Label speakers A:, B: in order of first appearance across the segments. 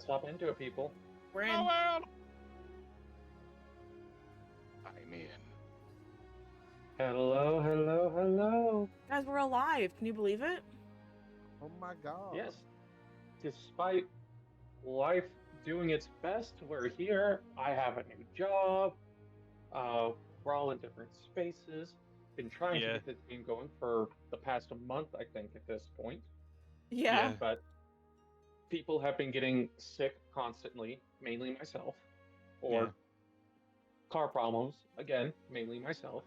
A: Let's hop into it, people.
B: We're in.
C: I'm in.
A: Hello, hello, hello.
B: Guys, we're alive. Can you believe it?
D: Oh my god.
A: Yes, despite life doing its best, we're here. I have a new job. We're all in different spaces. Been trying to
C: Yeah.
A: get this game going for the past month, I think, at this point.
B: Yeah.
A: But people have been getting sick constantly, mainly myself, or
C: Yeah.
A: car problems, again, mainly myself.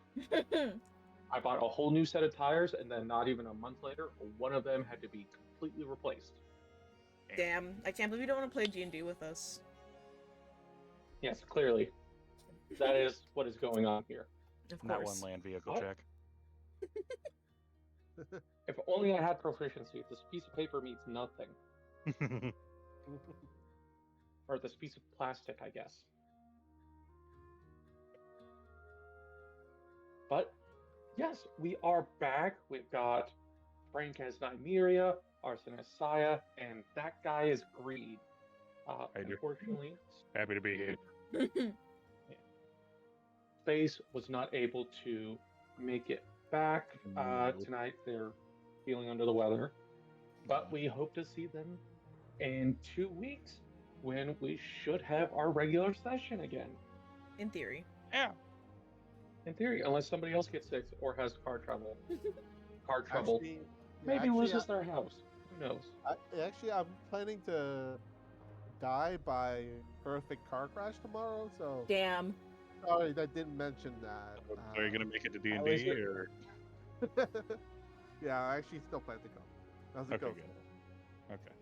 A: I bought a whole new set of tires, and then not even a month later, one of them had to be completely replaced.
B: Damn. I can't believe you don't want to play D&D with us.
A: Yes, clearly. That is what is going on here.
B: Of
C: Not
B: course.
C: one land vehicle
A: What?
C: check.
A: If only I had proficiency, this piece of paper means nothing. Or this piece of plastic, I guess. But, yes, we are back. We've got Frank as Nymeria, Arson as Saya, and that guy is Greed.
C: I do.
A: Unfortunately,
C: Happy to be here.
A: Space was not able to make it back
C: No.
A: tonight. They're feeling under the weather. But we hope to see them in 2 weeks when we should have our regular session again.
B: In theory.
C: Yeah.
A: In theory, unless somebody else gets sick or has car trouble. Car trouble.
D: Actually,
A: Maybe
D: actually,
A: loses their house. Who knows?
D: I'm planning to die by horrific car crash tomorrow, so
B: Damn.
D: sorry that didn't mention that.
C: Are you gonna make it to D and
A: how is
C: D
A: it?
C: or?
D: Yeah, I actually still plan to go. How's it
C: Okay,
D: go?
C: good. Okay.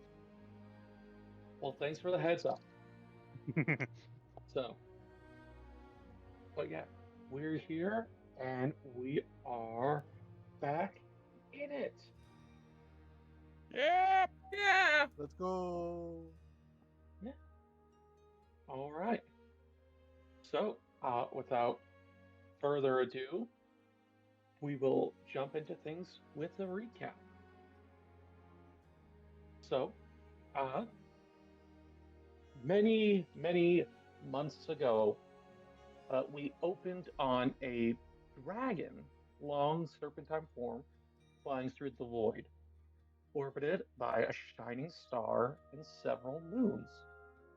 A: Well, thanks for the heads up. So, but yeah, we're here and we are back in it.
C: Yeah.
B: Yeah.
D: Let's go.
A: All right. So, without further ado, we will jump into things with a recap. So, many months ago, we opened on a dragon, long serpentine form, flying through the void, orbited by a shining star and several moons,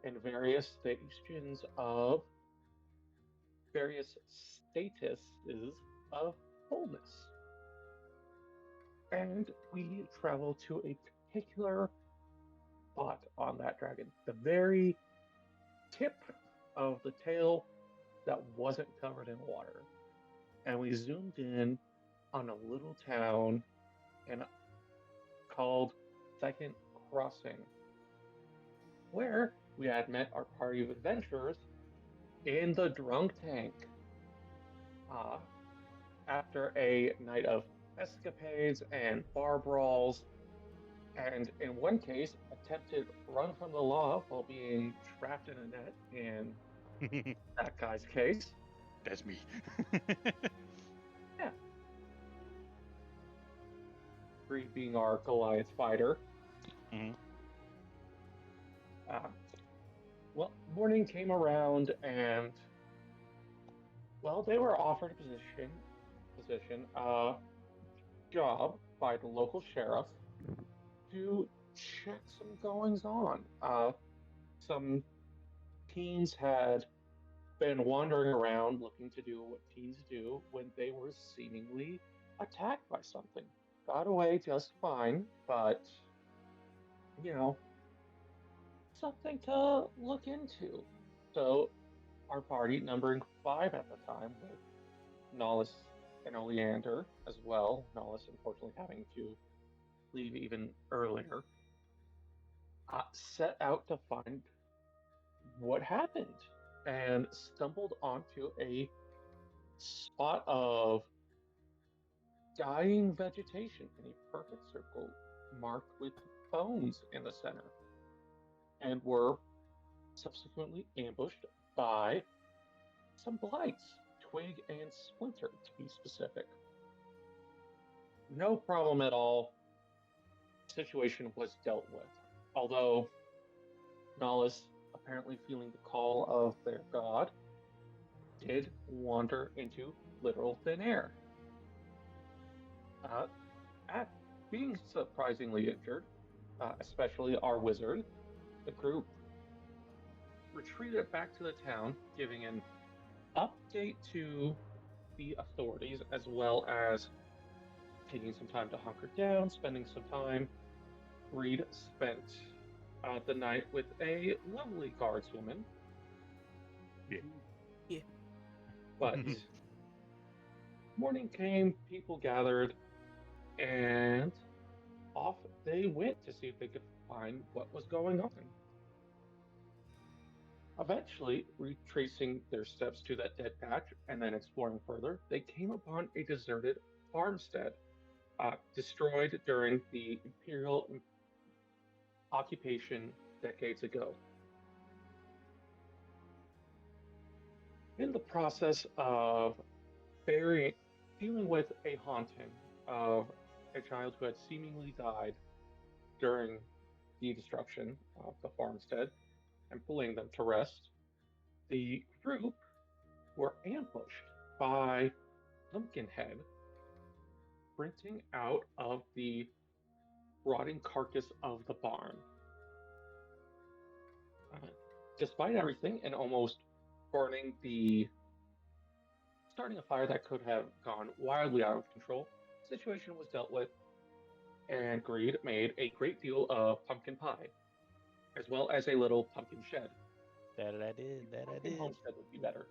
A: and various stations of various statuses of wholeness. And we travel to a particular spot on that dragon, the very tip of the tail that wasn't covered in water. And we zoomed in on a little town called Second Crossing, where we had met our party of adventurers in the drunk tank. After a night of escapades and bar brawls, and in one case, attempted run from the law while being trapped in a net in that guy's case.
C: That's me.
A: Yeah. Greed being our Goliath fighter.
C: Mhm.
A: Well, morning came around and, well, they were offered a job by the local sheriff to check some goings on. Some teens had been wandering around looking to do what teens do when they were seemingly attacked by something. Got away just fine, but, you know, something to look into. So, our party, numbering 5 at the time, with Nollis and Oleander as well, Nollis unfortunately having to leave even earlier, set out to find what happened and stumbled onto a spot of dying vegetation in a perfect circle marked with bones in the center, and were subsequently ambushed by some blights, Twig and Splinter to be specific. No problem at all. Situation was dealt with, although Nahus, apparently feeling the call of their god, did wander into literal thin air. Uh, at being surprisingly injured, especially our wizard, the group retreated back to the town, giving an update to the authorities as well as taking some time to hunker down, spending some time. Reed spent the night with a lovely guardswoman.
C: Yeah.
B: Yeah.
A: But morning came, people gathered, and off they went to see if they could find what was going on. Eventually, retracing their steps to that dead patch and then exploring further, they came upon a deserted farmstead, destroyed during the Imperial occupation decades ago. In the process of dealing with a haunting of a child who had seemingly died during the destruction of the farmstead and pulling them to rest, the group were ambushed by Pumpkinhead sprinting out of the rotting carcass of the barn. Uh, Despite everything and almost burning the starting a fire that could have gone wildly out of control, the situation was dealt with, and Greed made a great deal of pumpkin pie, as well as a little pumpkin shed.
E: That I did. That I
A: Pumpkin
E: did.
A: homestead would be better.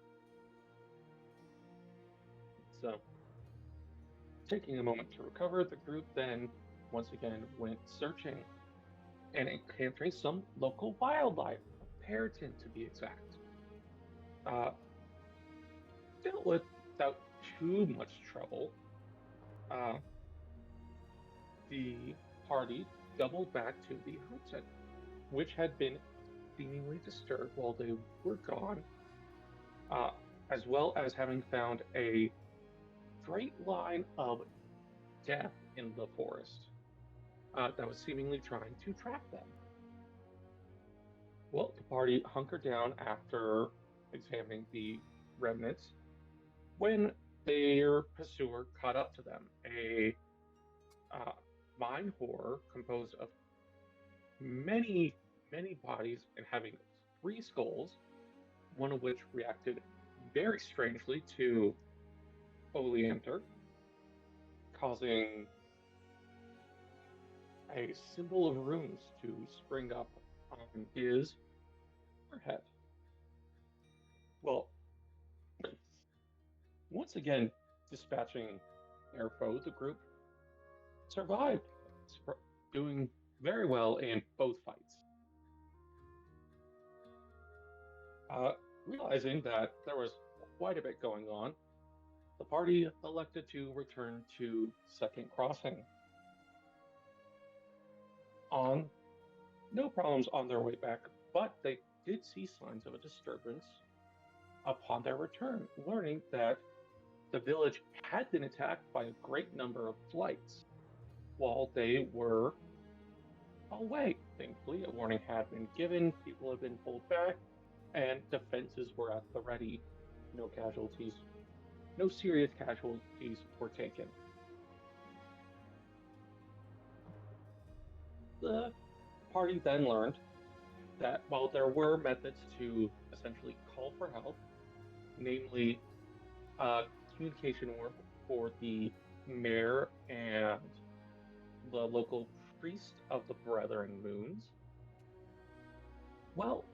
A: So, taking a moment to recover, the group then once again went searching and encountering some local wildlife, a parrotin to be exact. Uh, Dealt with without too much trouble. Uh, the party doubled back to the hudson, which had been seemingly disturbed while they were gone, uh, as well as having found a straight line of death in the forest that was seemingly trying to trap them. Well, the party hunkered down after examining the remnants when their pursuer caught up to them. A uh, mine horror composed of many, many bodies and having three skulls, one of which reacted very strangely to Oleander, causing a symbol of runes to spring up on his forehead. Well, once again, dispatching their foe, the group survived, doing very well in both fights. Realizing that there was quite a bit going on, the party elected to return to Second Crossing. On no problems on their way back, but they did see signs of a disturbance upon their return, learning that the village had been attacked by a great number of flights while they were away. Thankfully, a warning had been given, people had been pulled back, and defenses were at the ready. No casualties, no serious casualties were taken. The party then learned that while there were methods to essentially call for help, namely communication work for the mayor and the local priest of the Brethren Moons, well,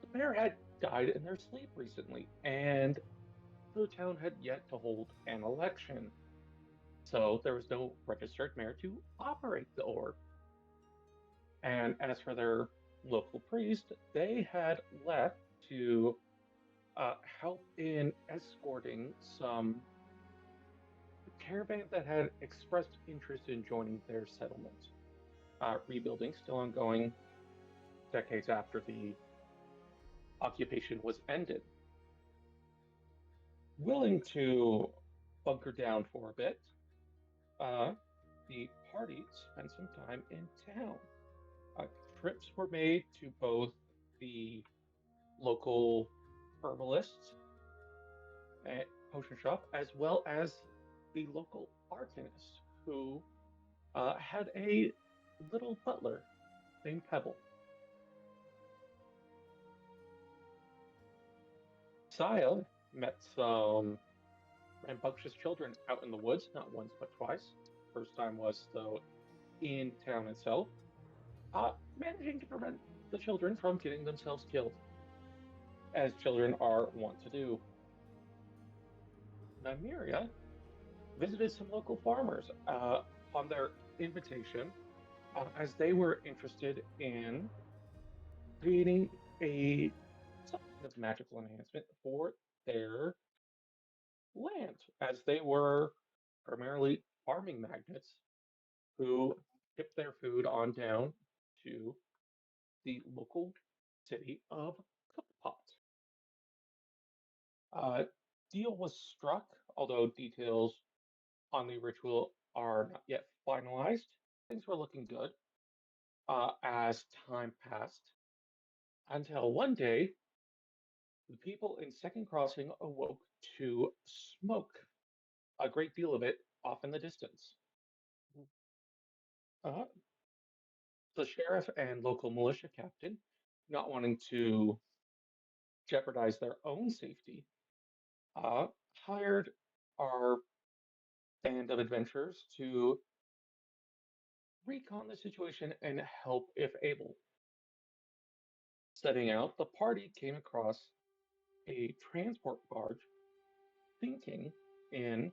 A: the mayor had died in their sleep recently, and the town had yet to hold an election. So there was no registered mayor to operate the orb. And as for their local priest, they had left to help in escorting some caravan that had expressed interest in joining their settlement. Rebuilding still ongoing decades after the occupation was ended. Willing to bunker down for a bit, the party spent some time in town. Trips were made to both the local herbalists at potion shop, as well as the local arcanist who had a little butler named Pebble. Saya met some rambunctious children out in the woods, not once but twice. First time was, though, in town itself, managing to prevent the children from getting themselves killed, as children are wont to do. Nymeria visited some local farmers on their invitation, as they were interested in creating a some kind of magical enhancement for their land, as they were primarily farming magnates who shipped their food on down to the local city of Cookpot. Deal was struck, although details on the ritual are not yet finalized. Things were looking good as time passed, until one day the people in Second Crossing awoke to smoke, a great deal of it off in the distance. Uh, the sheriff and local militia captain, not wanting to jeopardize their own safety, hired our band of adventurers to recon the situation and help if able. Setting out, the party came across a transport barge sinking in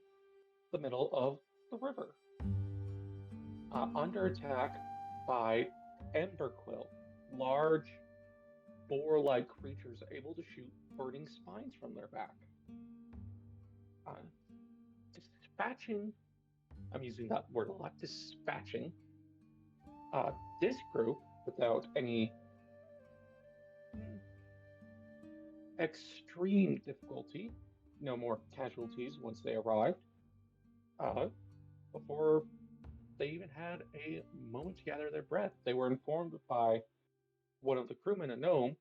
A: the middle of the river, under attack by Emberquill, large boar-like creatures able to shoot burning spines from their back. Dispatching, I'm using that word a lot, dispatching this group without any extreme difficulty, no more casualties once they arrived, before they even had a moment to gather their breath. They were informed by one of the crewmen, a gnome,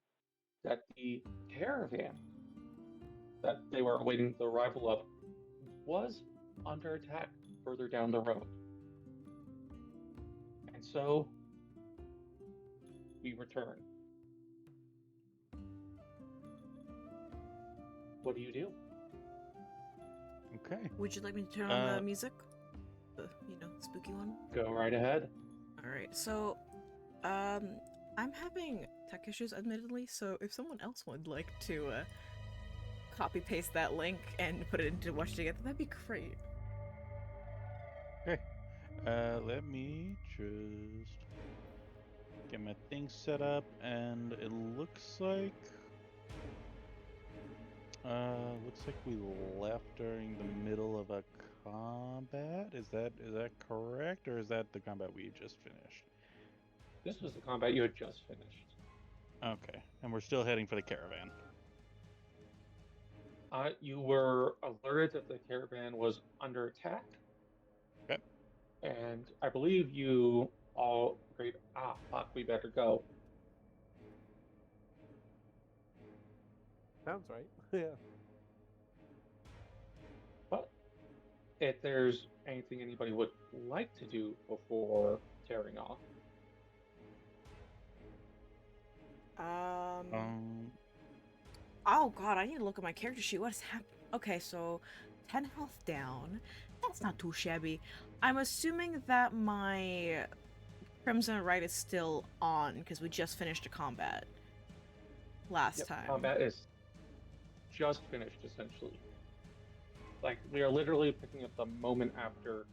A: that the caravan that they were awaiting the arrival of was under attack further down the road. And so we return. What do you do?
C: Okay.
B: Would you like me to turn on the music? The, spooky one?
A: Go right ahead.
B: Alright, so, I'm having tech issues, admittedly, so if someone else would like to, copy-paste that link and put it into Watch Together, that'd be great.
C: Okay. Let me just get my thing set up, and it looks like we left during the middle of a combat. Is that correct, or is that the combat we just finished?
A: This was the combat you had just finished.
C: Okay, and we're still heading for the caravan.
A: You were alerted that the caravan was under attack.
C: Okay.
A: And I believe you all agreed, fuck, we better go.
D: Sounds right. Yeah.
A: But if there's anything anybody would like to do before tearing off.
B: Oh god, I need to look at my character sheet. What is happening? Okay, so 10 health down. That's not too shabby. I'm assuming that my Crimson Right is still on because we just finished a combat last time.
A: Combat is just finished, essentially. Like, we are literally picking up the moment after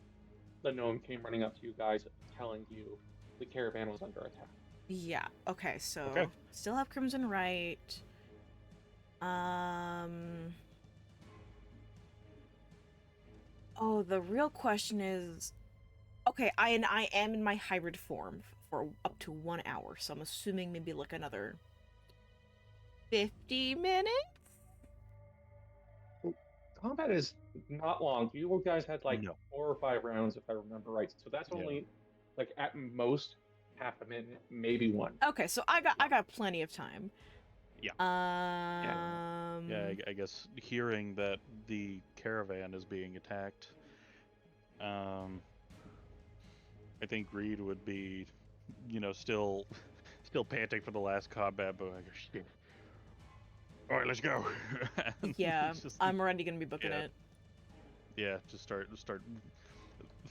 A: the gnome came running up to you guys, telling you the caravan was under attack.
B: Yeah, okay, so
C: Okay.
B: Still have Crimson Right. Oh, the real question is, okay, I am in my hybrid form for up to 1 hour, so I'm assuming maybe like another 50 minutes?
A: Combat is not long. You guys had like
C: No.
A: 4 or 5 rounds, if I remember right. So that's
C: Yeah.
A: only like at most half a minute, maybe one.
B: Okay, so I got plenty of time.
C: Yeah.
B: Yeah.
C: I guess hearing that the caravan is being attacked, I think Greed would be, still panting for the last combat, but like, shit. All right, let's go. And
B: Yeah,
C: it's just,
B: I'm already gonna be booking
C: yeah.
B: it.
C: yeah, just start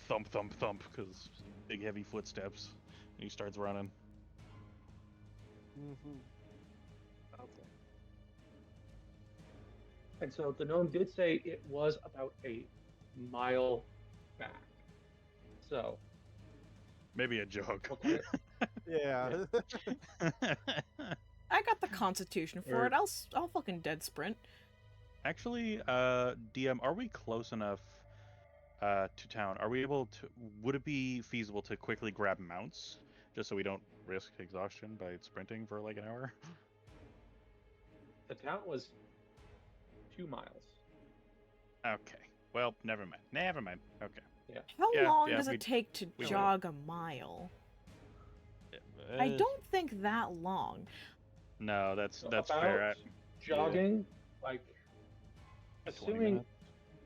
C: thump thump thump because big heavy footsteps, and he starts running.
D: Mm-hmm.
A: Okay. And so the gnome did say it was about a mile back. So
C: Maybe a joke.
A: what kind of,
D: Yeah.
B: I got the constitution for
C: Or-
B: it. I'll fucking dead sprint.
C: Actually, DM, are we close enough to town? Are we able to? Would it be feasible to quickly grab mounts, just so we don't risk exhaustion by sprinting for like an hour?
A: the town was 2 miles.
C: Okay. Well, never mind. Never mind. Okay.
B: How
C: Yeah,
B: long
C: yeah,
B: does it
C: we'd-
B: take to
C: we will.
B: jog a mile? I don't think that long.
C: No, that's
A: So
C: that's
A: about
C: fair.
A: jogging, like
C: 20
A: assuming,
C: minutes,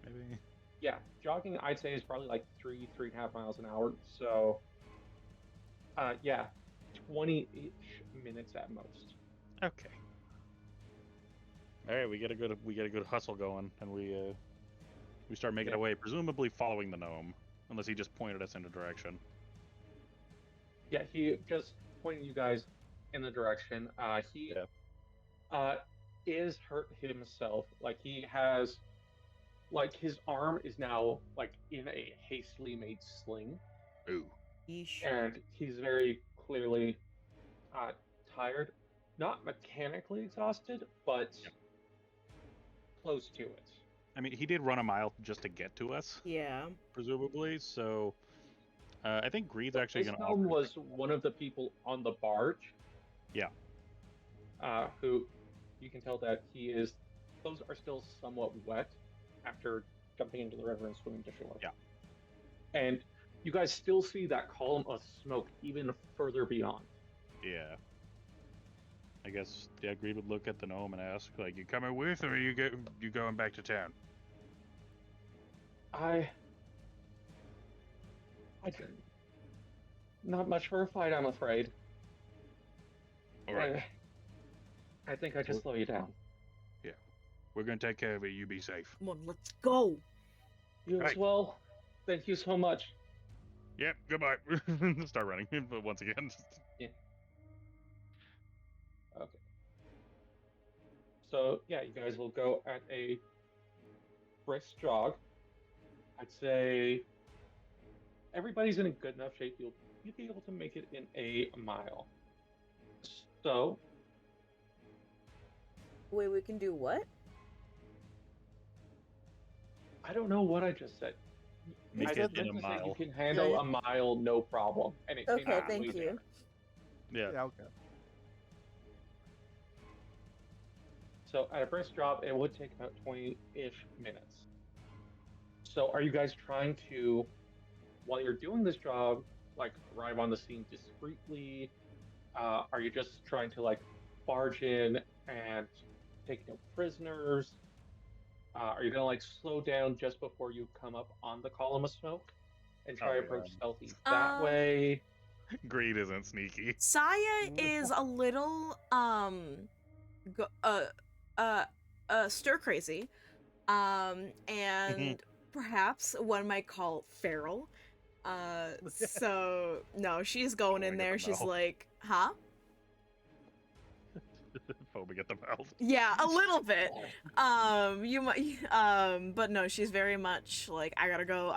C: maybe.
A: yeah, jogging I'd say is probably like 3.5 miles an hour. So, yeah, 20-ish minutes at most.
C: Okay. All right, we get a good hustle going, and we start making
A: Yeah.
C: our way, presumably following the gnome, unless he just pointed us in a direction.
A: Yeah, he just pointed you guys in the direction. He is hurt himself. Like he has, like his arm is now like in a hastily made sling,
C: Ooh.
B: Yeesh.
A: and he's very clearly tired. Not mechanically exhausted, but close to it.
C: I mean, he did run a mile just to get to us,
B: Yeah.
C: presumably. So, I think Greed's actually
A: This
C: going to
A: gnome
C: offer.
A: was one of the people on the barge.
C: Yeah.
A: Who you can tell that his clothes are still somewhat wet after jumping into the river and swimming to shore.
C: Yeah.
A: And you guys still see that column of smoke even further beyond.
C: Yeah. I guess Greed would look at the gnome and ask, like, "You coming with, or you going back to town?"
A: Not much for a fight, I'm afraid.
C: All right.
A: I think I just slow you down.
C: We're gonna take care of it. You be safe.
B: Come on, let's go.
A: You as
C: Right.
A: well. Thank you so much.
C: Yep. Goodbye. Start running, but once again.
A: Okay. So yeah, you guys will go at a brisk jog. I'd say everybody's in a good enough shape. You'll be able to make it in a mile. So
B: Wait, we can do what?
A: I don't know what I just said.
C: Make
A: I
C: it
A: meant
C: in a
A: to say
C: mile.
A: you can handle
D: Yeah,
A: a mile, no problem. And it came
B: Okay,
A: out
B: thank
A: way
B: you.
A: there.
C: Yeah.
D: Yeah, okay.
A: So at a brisk jog, it would take about 20-ish minutes. So are you guys trying to, while you're doing this job, like arrive on the scene discreetly? Are you just trying to like barge in and take no prisoners? Are you gonna like slow down just before you come up on the column of smoke and try
C: Oh,
A: to approach
C: yeah.
A: stealthy that way?
C: Greed isn't sneaky.
B: Saya is a little stir crazy. And perhaps one might call feral. So no, she's going in
C: Going at
B: there.
C: the
B: She's
C: mouth.
B: like, huh?
C: Phobic at the mouth.
B: Yeah, a little bit. You might, but no, she's very much like, I gotta go.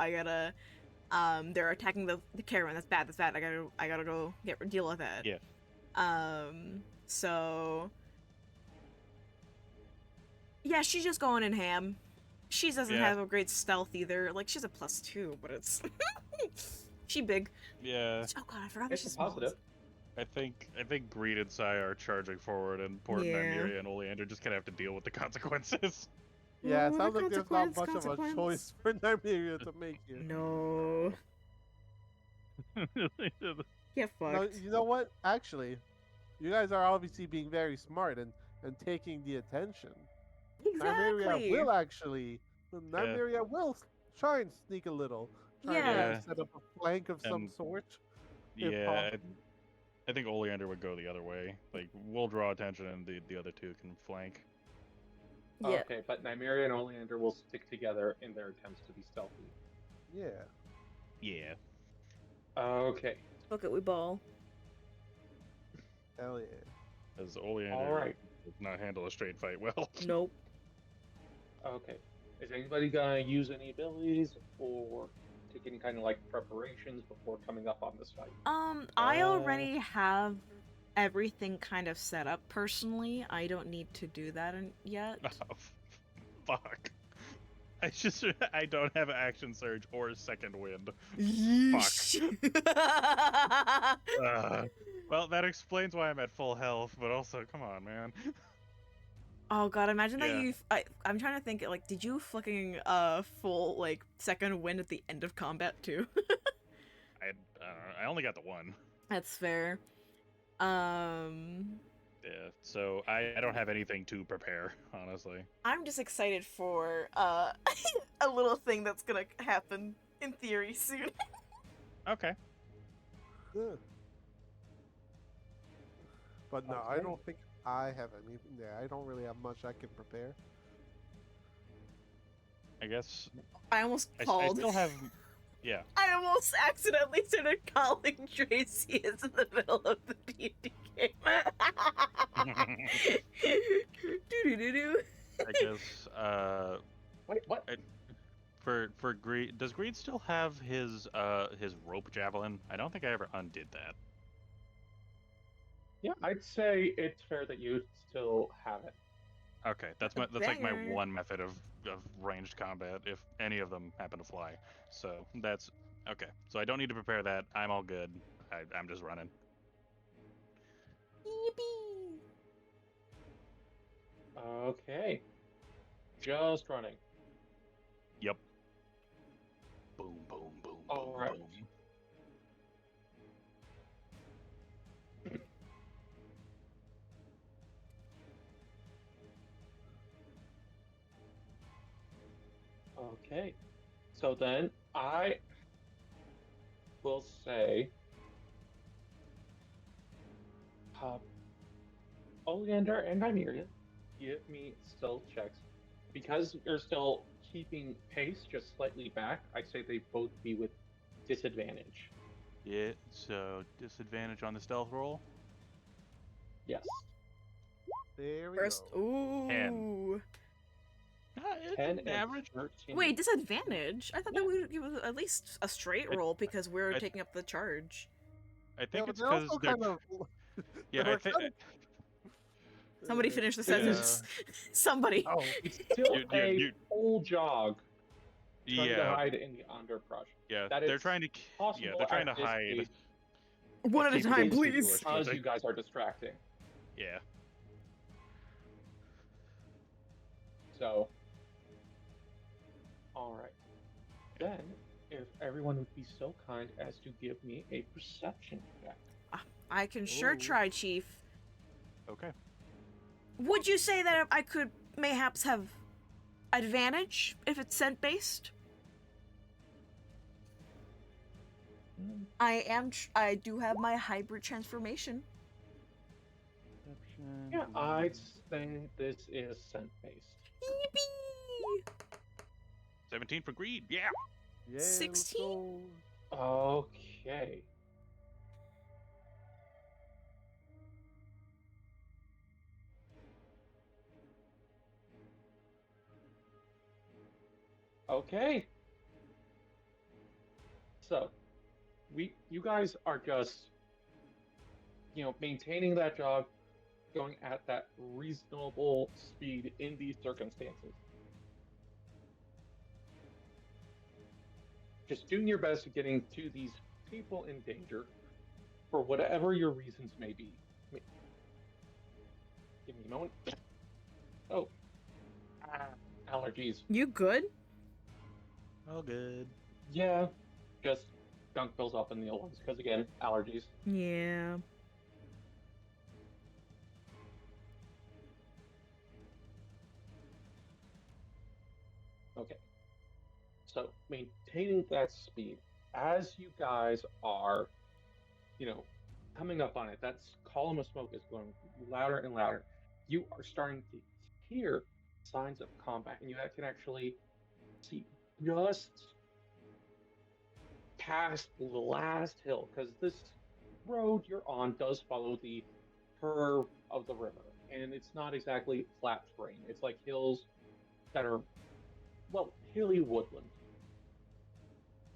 B: They're attacking the caravan. That's bad. That's bad. I gotta go deal with it.
C: Yeah.
B: So yeah, she's just going in ham. She doesn't
C: Yeah.
B: have a great stealth either. Like she's a +2, but it's she big.
C: Yeah.
B: Oh god, I forgot that
A: It's
B: she's
A: a positive.
C: I think Greed and Sai are charging forward, and poor
B: Yeah.
C: Nymeria and Oleander just gonna have to deal with the consequences.
D: Yeah, it
B: Oh,
D: sounds
B: the
D: like there's not much
B: consequence.
D: of a choice for Nymeria to make here.
B: No. Get
D: No,
B: fucked.
D: you know what? Actually, you guys are obviously being very smart and taking the attention. Nymeria
B: Exactly.
D: will actually. Nymeria will try and sneak a little. Try and
B: Yeah.
D: maybe set up a flank of some
C: And-
D: sort. if
C: Yeah,
D: possible.
C: I think Oleander would go the other way. Like, we'll draw attention and the other two can flank.
B: Yeah.
A: Okay, but Nymeria and Oleander will stick together in their attempts to be stealthy.
D: Yeah.
C: Yeah.
A: Okay.
B: Fuck it, we ball.
D: Hell yeah.
C: As Oleander
A: All right.
C: does not handle a straight fight well.
B: Nope.
A: Okay. Is anybody gonna use any abilities or take any kind of like preparations before coming up on this fight?
B: I already have everything kind of set up personally. I don't need to do that yet.
C: Oh, fuck. I don't have action surge or second wind.
B: Yeesh.
C: Well, that explains why I'm at full health, but also, come on, man.
B: Oh god, imagine that
C: Yeah.
B: you. I'm trying to think. Like, did you fucking full like second win at the end of combat too?
C: I only got the one.
B: That's fair.
C: Yeah, so I don't have anything to prepare, honestly.
B: I'm just excited for a little thing that's gonna happen in theory soon.
C: Okay.
D: Yeah. But no, I
A: Okay.
D: don't think I have any. Yeah, I don't really have much I can prepare.
C: I guess
B: I almost
C: I
B: called.
C: still have. Yeah.
B: I almost accidentally started calling Tracy in the middle of the D&D game. Doo-doo-doo-doo.
C: I guess
A: Wait, what?
C: for Greed, does Greed still have his rope javelin? I don't think I ever undid that.
A: Yeah, I'd say it's fair that you still have it.
C: Okay, that's like my
B: Banger.
C: one method of ranged combat if any of them happen to fly. So that's okay. So I don't need to prepare that. I'm all good. I'm just running.
B: Yippee.
A: Okay. Just running.
C: Yep. Boom, boom, boom, boom,
A: All right.
C: boom.
A: Okay. So then I will say Oleander and Nymeria, give me stealth checks. Because you're still keeping pace just slightly back, I say they both be with disadvantage.
C: Yeah. So disadvantage on the stealth roll.
A: Yes.
D: There we
B: First,
D: go.
B: ooh.
C: It's
A: 10
C: an
A: and
C: average.
A: 13.
B: Wait, disadvantage? I thought that we would give it at least a straight
C: I-
B: roll because we're
C: I-
B: taking up the charge.
C: I
D: Yeah,
C: think
D: but
C: it's
D: they're
C: because
D: also
C: they're.
D: kind of.
C: Yeah,
D: they
C: I
D: were
C: think.
D: kind of-
B: Somebody finish the
A: Yeah.
B: sentence. Somebody.
A: Oh, it's still
C: You-
A: a full jog trying to
C: Yeah.
A: hide in the underbrush.
C: Yeah.
A: that
C: They're
A: it's
C: trying to.
A: Possible
C: Yeah, they're trying to
A: at this
C: hide.
A: pace
B: One at a
C: keep it
B: time,
C: conspicuous.
B: please.
A: because you guys are distracting.
C: Yeah.
A: So, all right. Then, if everyone would be so kind as to give me a perception check.
B: I can sure
D: Ooh.
B: try, Chief.
C: Okay.
B: Would you say that I could mayhaps have advantage if it's scent based? I do have my hybrid transformation.
A: Yeah, I'd say this is scent based.
B: Yippee!
C: 17 for greed. Yeah.
D: Yeah, let's
B: 16?
D: go.
A: Okay. Okay. So, you guys are just, maintaining that jog, going at that reasonable speed in these circumstances. Just doing your best at getting to these people in danger for whatever your reasons may be. Give me a moment. Oh. Allergies.
B: You good?
C: All good.
A: Yeah, just gunk builds up in the old ones because again, allergies.
B: Yeah.
A: Okay. So maintaining that speed as you guys are, coming up on it, that column of smoke is going louder and louder. You are starting to hear signs of combat, and you can actually see just past the last hill, because this road you're on does follow the curve of the river, and it's not exactly flat terrain. It's like hills that are, well, hilly woodland.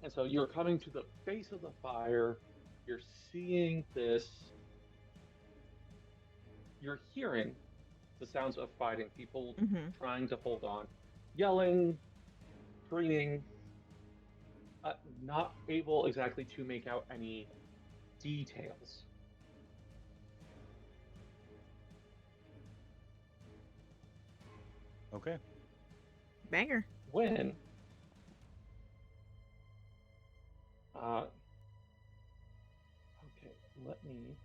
A: And so you're coming to the base of the fire, you're seeing this, you're hearing the sounds of fighting, people
B: Mm-hmm.
A: trying to hold on, yelling, screaming, not able exactly to make out any details.
C: Okay.
B: Banger.
A: When okay, let me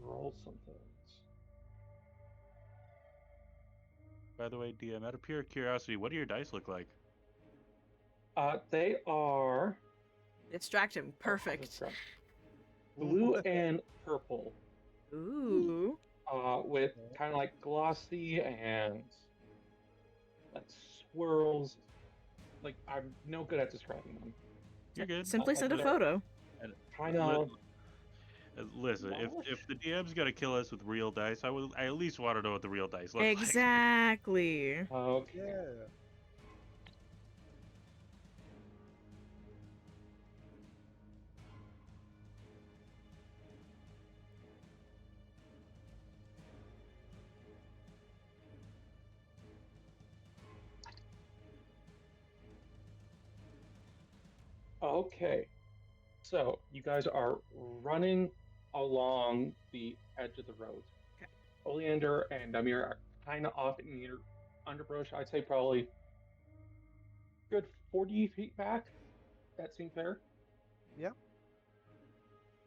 A: roll some things.
C: By the way, DM, out of pure curiosity, what do your dice look like?
A: They are
B: Distract him. Perfect.
A: blue and purple,
B: Ooh.
A: with kind of like glossy and like swirls. Like I'm no good at describing them.
C: You're good.
B: Simply send a
A: they're
B: photo.
C: And
A: kind of.
C: listen, if the DM's gonna kill us with real dice, I at least want to know what the real dice look like.
B: Exactly.
A: Okay.
D: Yeah.
A: Okay. So you guys are running along the edge of the road.
B: Okay.
A: Oleander and Damir are kind of off in the underbrush. I'd say probably good 40 feet back. That seems fair.
D: Yep.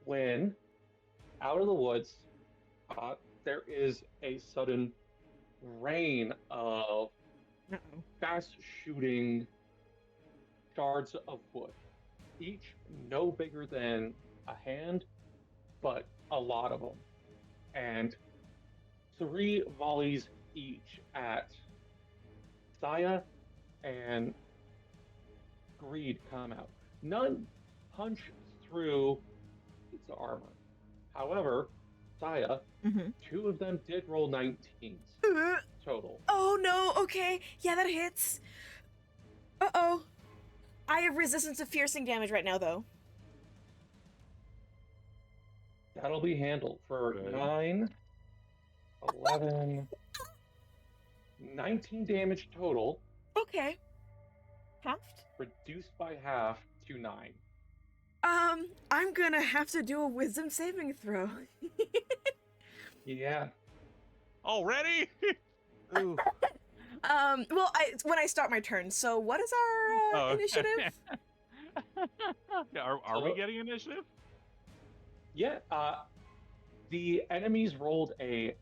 A: When out of the woods, there is a sudden rain of
B: Uh-oh.
A: fast shooting shards of wood, each no bigger than a hand, but a lot of them. And 3 volleys each at Saya and Greed come out. None punch through its armor. However, Saya,
B: Mm-hmm.
A: 2 of them did roll 19s total.
B: Oh no, okay. Yeah, that hits. Uh-oh. I have resistance to piercing damage right now, though.
A: That'll be handled for
C: Good.
A: 9, 11, 19 damage total,
B: Okay. Halved?
A: reduced by half to 9.
B: I'm gonna have to do a wisdom saving throw.
A: Yeah.
C: Already?
D: Ooh.
B: Well, when I start my turn. So what is our initiative?
C: Are we getting initiative?
A: Yeah. The enemies rolled a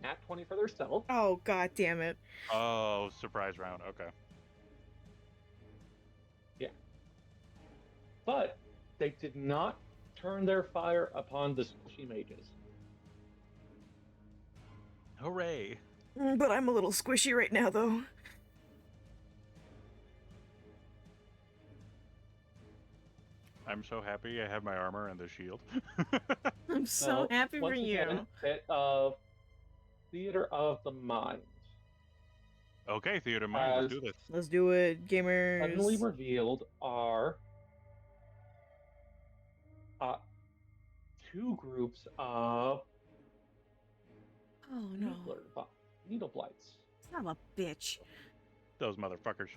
A: nat 20 for their stealth.
B: Oh, god damn it.
C: Oh, surprise round. Okay.
A: But they did not turn their fire upon the squishy mages.
C: Hooray.
B: But I'm a little squishy right now, though.
C: I'm so happy I have my armor and the shield.
B: I'm so happy for
A: once again,
B: you.
A: bit of theater of the mind.
C: Okay, theater mind, let's do this.
B: Let's do it, gamers.
A: Suddenly revealed are 2 groups of
B: Oh no.
A: needle blights.
B: Son of a bitch.
C: Those motherfuckers.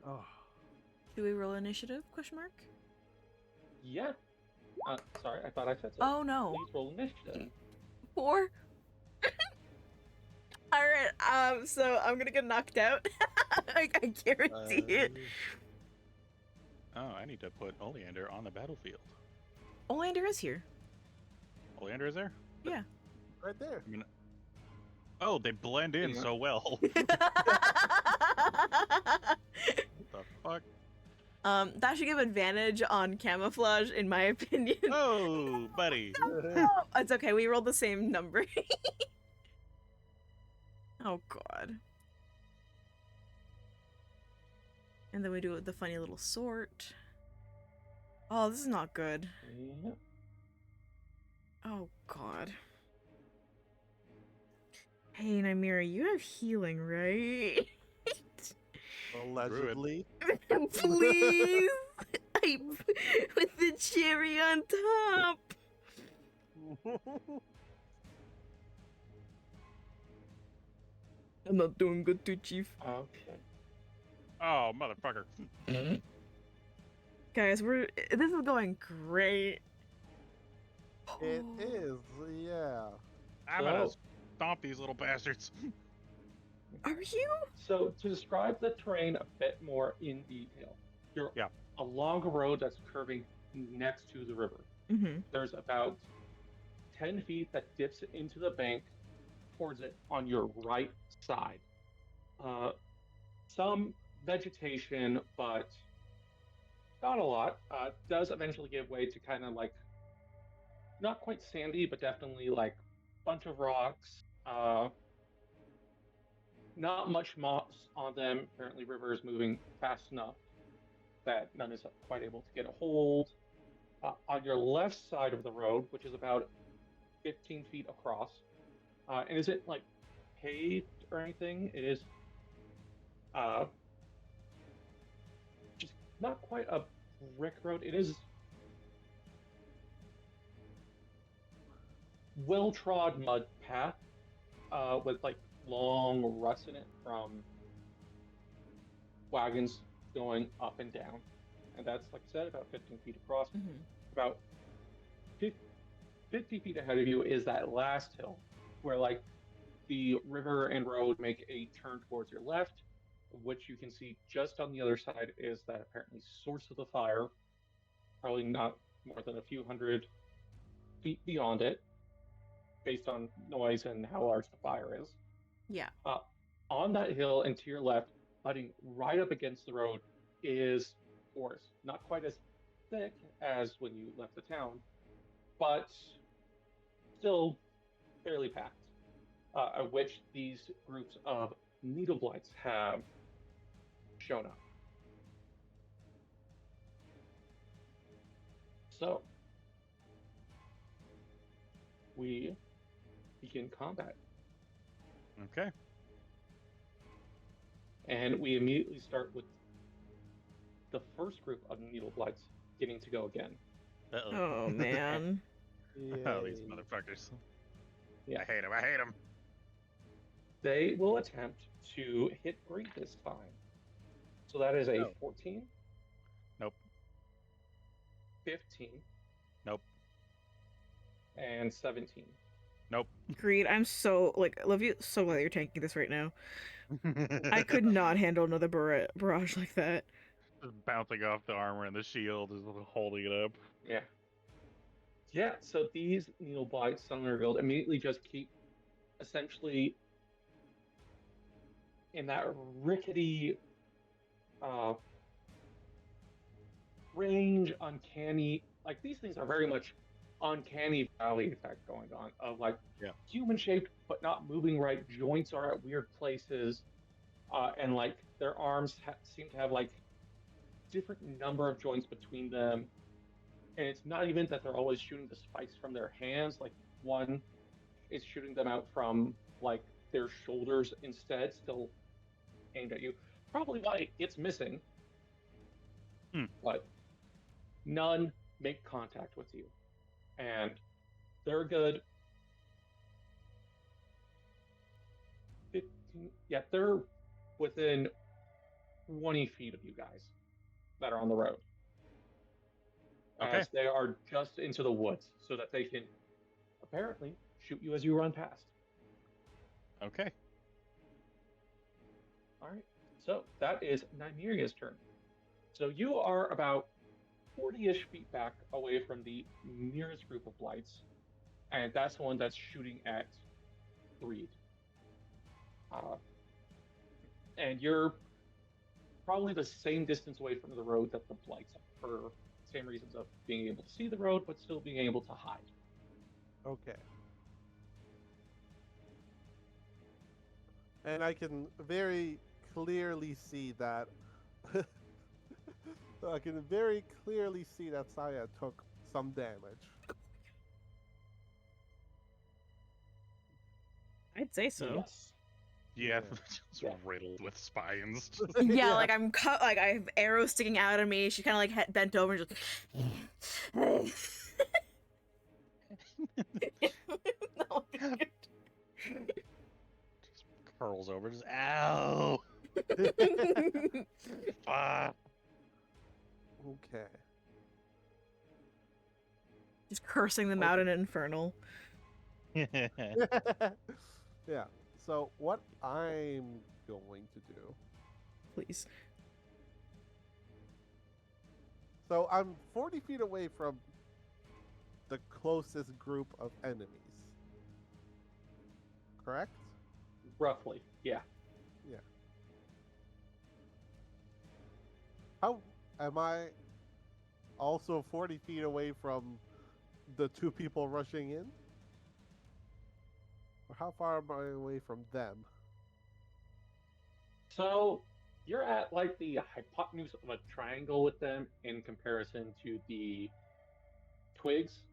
D: Oh.
B: Do we roll initiative? Question mark.
A: Yeah. Sorry, I thought I said so.
B: Oh no.
A: Please roll initiative.
B: 4. Alright, so I'm gonna get knocked out. I guarantee it.
C: Oh, I need to put Oleander on the battlefield.
B: Olander is here.
C: Oleander is there?
B: Yeah.
D: Right there.
C: I mean, oh, they blend in
A: Yeah.
C: so well. What the fuck?
B: That should give advantage on camouflage, in my opinion.
C: Oh, buddy.
B: It's okay, we rolled the same number. Oh god. And then we do the funny little sort. Oh, this is not good.
A: Yeah.
B: Oh god. Hey, Nymira, you have healing, right?
D: Allegedly.
B: Please! With the cherry on top! I'm not doing good too, Chief.
A: Okay.
C: Oh, motherfucker.
B: Guys, this is going great.
D: It is, yeah.
C: I'm gonna
A: So-
C: stomp these little bastards.
B: Are you?
A: So to describe the terrain a bit more in detail, you're
C: Yeah.
A: along a road that's curving next to the river.
B: Mm-hmm.
A: There's about 10 feet that dips into the bank towards it on your right side. Some vegetation, but not a lot. Does eventually give way to kind of like not quite sandy, but definitely like bunch of rocks. Not much moss on them. Apparently, river is moving fast enough that none is quite able to get a hold. On your left side of the road, which is about 15 feet across, and isn't like paved or anything. It is just not quite a brick road. It is well-trod mud path with like long ruts in it from wagons going up and down, and that's like I said, about 15 feet across.
B: Mm-hmm.
A: About 50 feet ahead of you is that last hill where like the river and road make a turn towards your left, which you can see just on the other side is that apparently source of the fire, probably not more than a few hundred feet beyond it, based on noise and how large the fire is.
B: Yeah.
A: On that hill and to your left, butting right up against the road, is forest. Not quite as thick as when you left the town, but still fairly packed. At which these groups of needle blights have shown up. So, we begin combat.
C: Okay.
A: And we immediately start with the first group of needle blights getting to go again.
C: Uh-oh.
B: Oh man.
C: Oh, these
D: Yay.
C: motherfuckers.
A: Yeah.
C: I hate them. I hate them.
A: They will attempt to hit Greed this time. So that is a
C: Oh.
A: 14.
C: Nope.
A: 15.
C: Nope.
A: And 17.
C: Nope.
B: Greed, I'm so love you so glad you're tanking this right now. I could not handle another barrage like that.
C: Just bouncing off the armor and the shield, is holding it up.
A: Yeah. Yeah, so these needle blights suddenly revealed immediately just keep essentially in that rickety range, uncanny, like these things are very much uncanny valley effect going on of like
C: Yeah.
A: human shaped but not moving right. Joints are at weird places, and like their arms seem to have like different number of joints between them. And it's not even that they're always shooting the spikes from their hands. Like one is shooting them out from like their shoulders instead, still aimed at you. Probably why it's missing. But none make contact with you. And they're a good 15. Yeah, they're within 20 feet of you guys that are on the road.
C: Okay.
A: As they are just into the woods so that they can apparently shoot you as you run past.
C: Okay.
A: All right. So that is Nymeria's turn. So you are about 40-ish feet back away from the nearest group of blights, and that's the one that's shooting at Reed. And you're probably the same distance away from the road that the blights are, for same reasons of being able to see the road, but still being able to hide.
D: Okay. And I can very clearly see that. I can very clearly see that Saya took some damage.
B: I'd say so.
A: Yes.
C: Yeah,
D: Yeah.
C: just
A: Yeah.
C: riddled with spines.
B: Yeah, like I'm cut. Like I have arrows sticking out of me. She kind of like bent over and just. No, dude.
C: Just curls over, just ow. Fuck.
D: Okay.
B: Just cursing them out in Infernal.
D: Yeah. So what I'm going to do.
B: Please.
D: So I'm 40 feet away from the closest group of enemies. Correct?
A: Roughly. Yeah.
D: How am I also 40 feet away from the two people rushing in? Or how far am I away from them?
A: So you're at like the hypotenuse of a triangle with them in comparison to the twigs,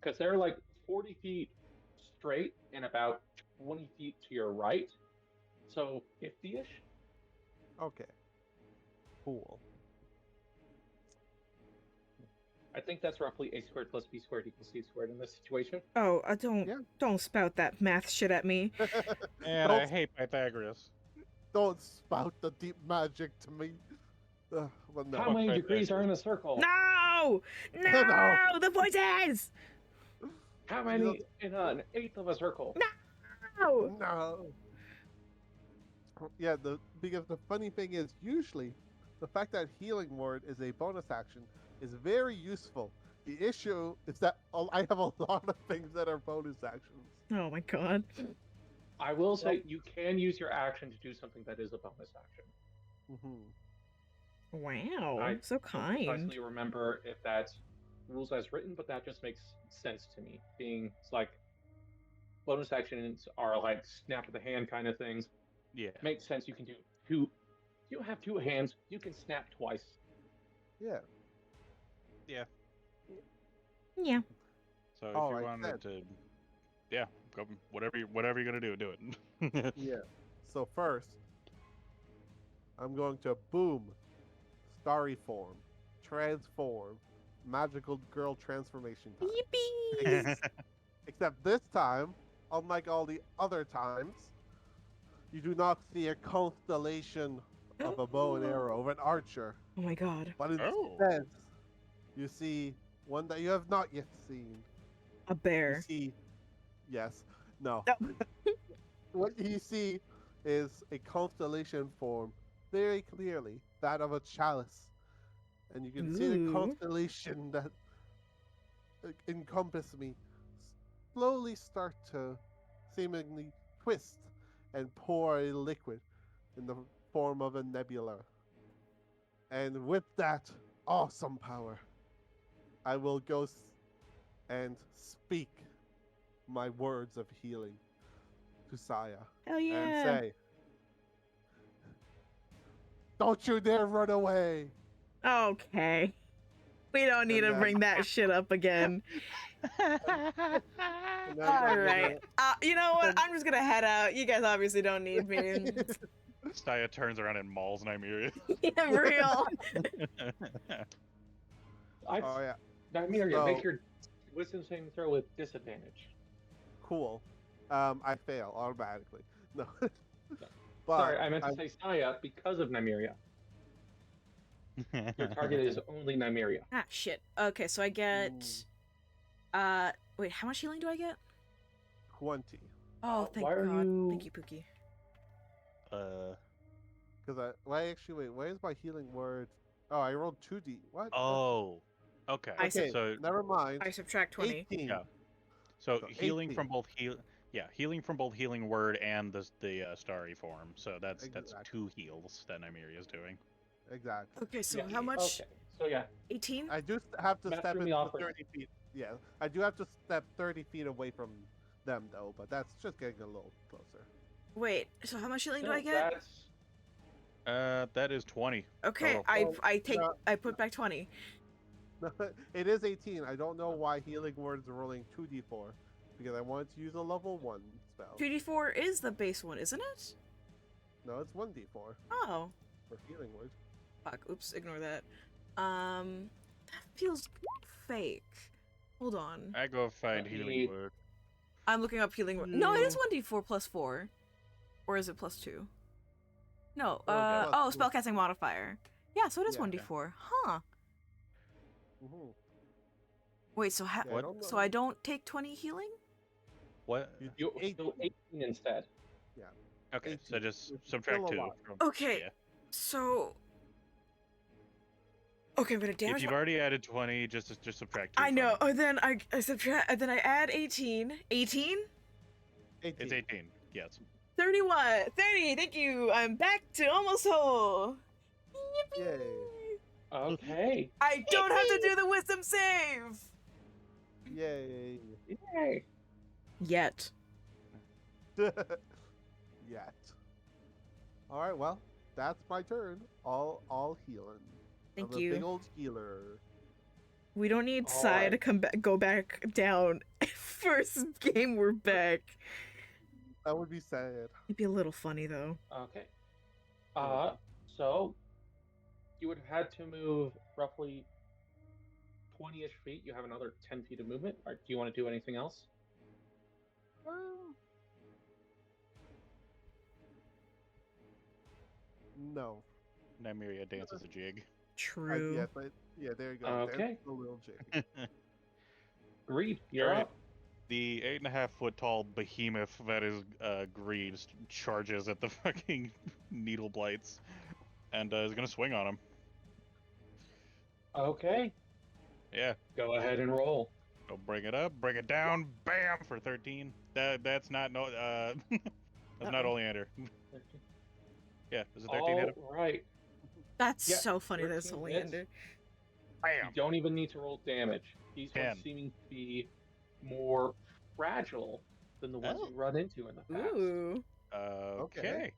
A: because they're like 40 feet straight and about 20 feet to your right. So 50-ish.
D: Okay. Cool.
A: I think that's roughly a squared plus b squared equals c squared in this situation.
B: Oh,
D: Yeah.
B: don't spout that math shit at me.
C: And I hate Pythagoras.
D: Don't spout the deep magic to me. But no.
A: How many
C: Fuck
A: degrees are in a
C: Pythagoras.
A: circle?
B: No!
D: No.
B: No! The voices!
A: How many in an eighth of a circle?
B: No!
D: No. Yeah, because the funny thing is, usually, the fact that Healing Word is a bonus action is very useful. The issue is that I have a lot of things that are bonus actions.
B: Oh my god.
A: I will say you can use your action to do something that is a bonus action.
D: Mm-hmm.
B: Wow.
A: I
B: So
A: don't
B: kind.
A: precisely remember if that's rules as written, but that just makes sense to me. Being it's like bonus actions are like snap of the hand kind of things.
C: Yeah.
A: Makes sense. You can do two. You have two hands. You can snap twice.
D: Yeah.
C: Yeah.
B: Yeah.
C: So if
D: Oh,
C: you
D: I
C: wanted
D: said-
C: to, yeah, go whatever you're gonna do it.
D: Yeah. So first, I'm going to boom, starry form, transform, magical girl transformation time.
B: Yippee!
D: Except this time, unlike all the other times, you do not see a constellation of a bow and arrow of an archer,
B: Oh my god.
D: but
C: Oh.
D: instead, you see one that you have not yet seen.
B: A
D: You
B: bear.
D: see, yes, no.
B: No.
D: What you see is a constellation form very clearly, that of a chalice, and you can see the
B: Ooh.
D: constellation that encompass me slowly start to seemingly twist and pour a liquid in the form of a nebula. And with that awesome power, I will go and speak my words of healing to Saya
B: Hell
D: and
B: yeah.
D: say, "Don't you dare run away!"
B: Okay. We don't need to
D: then-
B: bring that shit up again.
D: And then I'm
B: Alright. You know what? I'm just gonna head out. You guys obviously don't need me.
C: Staya turns around and mauls Nymeria.
B: Yeah, real.
A: I
D: Oh yeah,
A: Nymeria, make
D: So-
A: your wisdom saving throw with disadvantage.
D: cool. I fail automatically. No. But
A: Sorry, I meant to say Saya because of Nymeria. Your target is only Nymeria.
B: Ah, shit. Okay, so I get. Wait, how much healing do I get?
D: 20.
B: Oh, thank
A: why are
B: God.
A: you-
B: Thank you, Pookie.
D: Because why actually wait? Why is my healing word? Oh, I rolled 2d. What?
C: Oh, okay.
B: I
D: Okay,
C: So
D: never mind.
B: I subtract 20.
D: 18.
C: yeah. So
D: So
C: healing
D: 18.
C: from both healing from both healing word and the starry form. So that's
D: Exactly.
C: 2 heals that Nymeria is doing.
D: Exactly.
B: Okay, so
A: Yeah,
B: how much?
A: Okay, so yeah,
B: 18?
D: I do have to
A: Matt
D: step
A: threw me
D: into
A: off for
D: 30 feet. Yeah, I do have to step 30 feet away from them though, but that's just getting a little closer.
B: Wait, so how much healing do
A: no,
B: I get?
C: That is 20
B: Okay,
C: total.
B: I
D: Oh,
B: I take
D: no.
B: I put back 20.
D: It is 18. I don't know why healing words are rolling 2d4 because I wanted to use a level 1 spell.
B: 2d4 is the base one, isn't it?
D: No, it's 1d4
B: Oh,
D: for healing words.
B: fuck. Oops, ignore that. That feels fake. Hold on.
C: I go find
A: Let
C: healing
A: me-
C: word.
B: I'm looking up healing. No, it is 1d4 plus 4. Or is it plus 2? No,
D: plus
B: oh,
D: 2.
B: spellcasting modifier. Yeah, so it is
D: Yeah.
B: 1d4. Huh.
D: Mm-hmm.
B: Wait, so
D: Yeah,
C: What?
B: so I don't take 20 healing?
C: What?
A: You
D: Eight-
A: do 18 instead.
C: Okay, so
D: 18,
C: just
D: which is
C: subtract
D: still a
C: 2
D: lot.
C: from.
B: Okay.
C: Yeah.
B: So okay, I'm gonna
C: If
B: damage.
C: you've already added 20, just subtract 2.
B: I know.
C: From it.
B: And then I subtract. And then I add 18. 18.
D: 18.
C: It's 18. Yes.
B: 31. 30. Thank you. I'm back to almost whole.
D: Yay.
B: Yippee!
A: Okay.
B: I don't have to do the wisdom save.
D: Yay.
A: Yay.
B: Yet.
D: Yet. All right, well, that's my turn. All healing.
B: Thank
D: I'm a big
B: you.
D: old healer.
B: We don't need
A: All
B: Sai to
A: right.
B: come back, go back down. First game we're back.
D: That would be sad.
B: It'd be a little funny though.
A: Okay. So you would have had to move roughly 20-ish feet. You have another 10 feet of movement. Or do you want to do anything else?
D: No.
C: Nymeria dances a jig.
B: True.
D: Yes, yeah, there you go.
A: Okay.
D: There's the little jig.
A: Greed, you're
C: Alright.
A: up.
C: The 8.5-foot tall behemoth that is Greed charges at the fucking needle blights and is gonna swing on him.
A: Okay.
C: Yeah.
A: Go ahead and roll.
C: So bring it up, bring it down, bam for 13. That's not that's not
B: Uh-oh.
C: Oleander. Yeah, is it 13 hit him?
A: All right.
B: That's
A: Yeah,
B: so funny that it's
A: 13
B: Oleander.
A: You
C: Bam.
A: don't even need to roll damage. These ones
C: 10.
A: seeming to be more fragile than the ones
C: Oh.
A: you run into in the past.
B: Ooh.
C: Okay.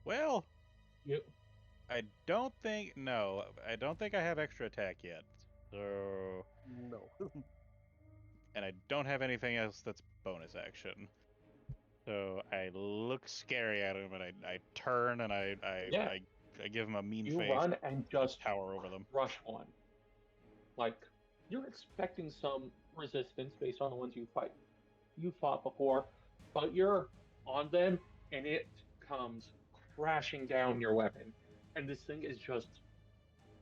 C: Well,
A: You,
C: I don't think I have extra attack yet. So,
D: No.
C: and I don't have anything else that's bonus action. So I look scary at him, and I turn and I
A: Yeah.
C: I give him a mean
A: you
C: face.
A: run and just
C: Tower over them.
A: rush one. Like, you're expecting some resistance based on the ones you fought before, but you're on them and it comes crashing down your weapon. And this thing is just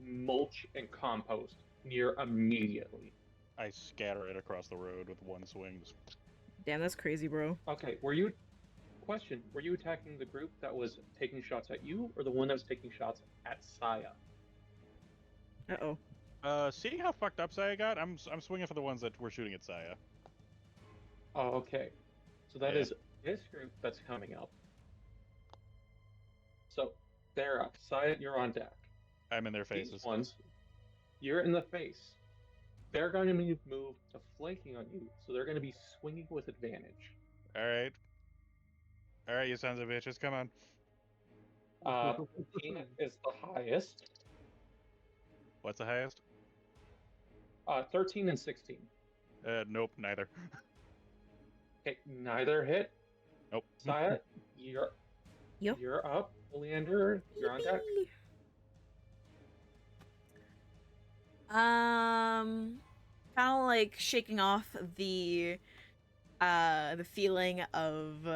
A: mulch and compost near immediately.
C: I scatter it across the road with one swing. Just-
B: Damn, that's crazy, bro.
A: Okay, were you attacking the group that was taking shots at you, or the one that was taking shots at Saya?
B: Uh-oh.
C: Seeing how fucked up Saya got, I'm swinging for the ones that were shooting at Saya.
A: Oh, okay. So that
C: Yeah.
A: is this group that's coming up. So they're up. Saya, you're on deck.
C: I'm in their
A: These
C: faces.
A: ones, you're in the face. They're going to move to flanking on you, so they're going to be swinging with advantage.
C: All right, you sons of bitches, come on.
A: 13 is the highest.
C: What's the highest?
A: 13 and 16.
C: Nope, neither.
A: Okay, neither hit.
C: Nope.
A: Saya, you're up. Oleander, you're on deck.
B: Yippee. Kind of like shaking off the feeling of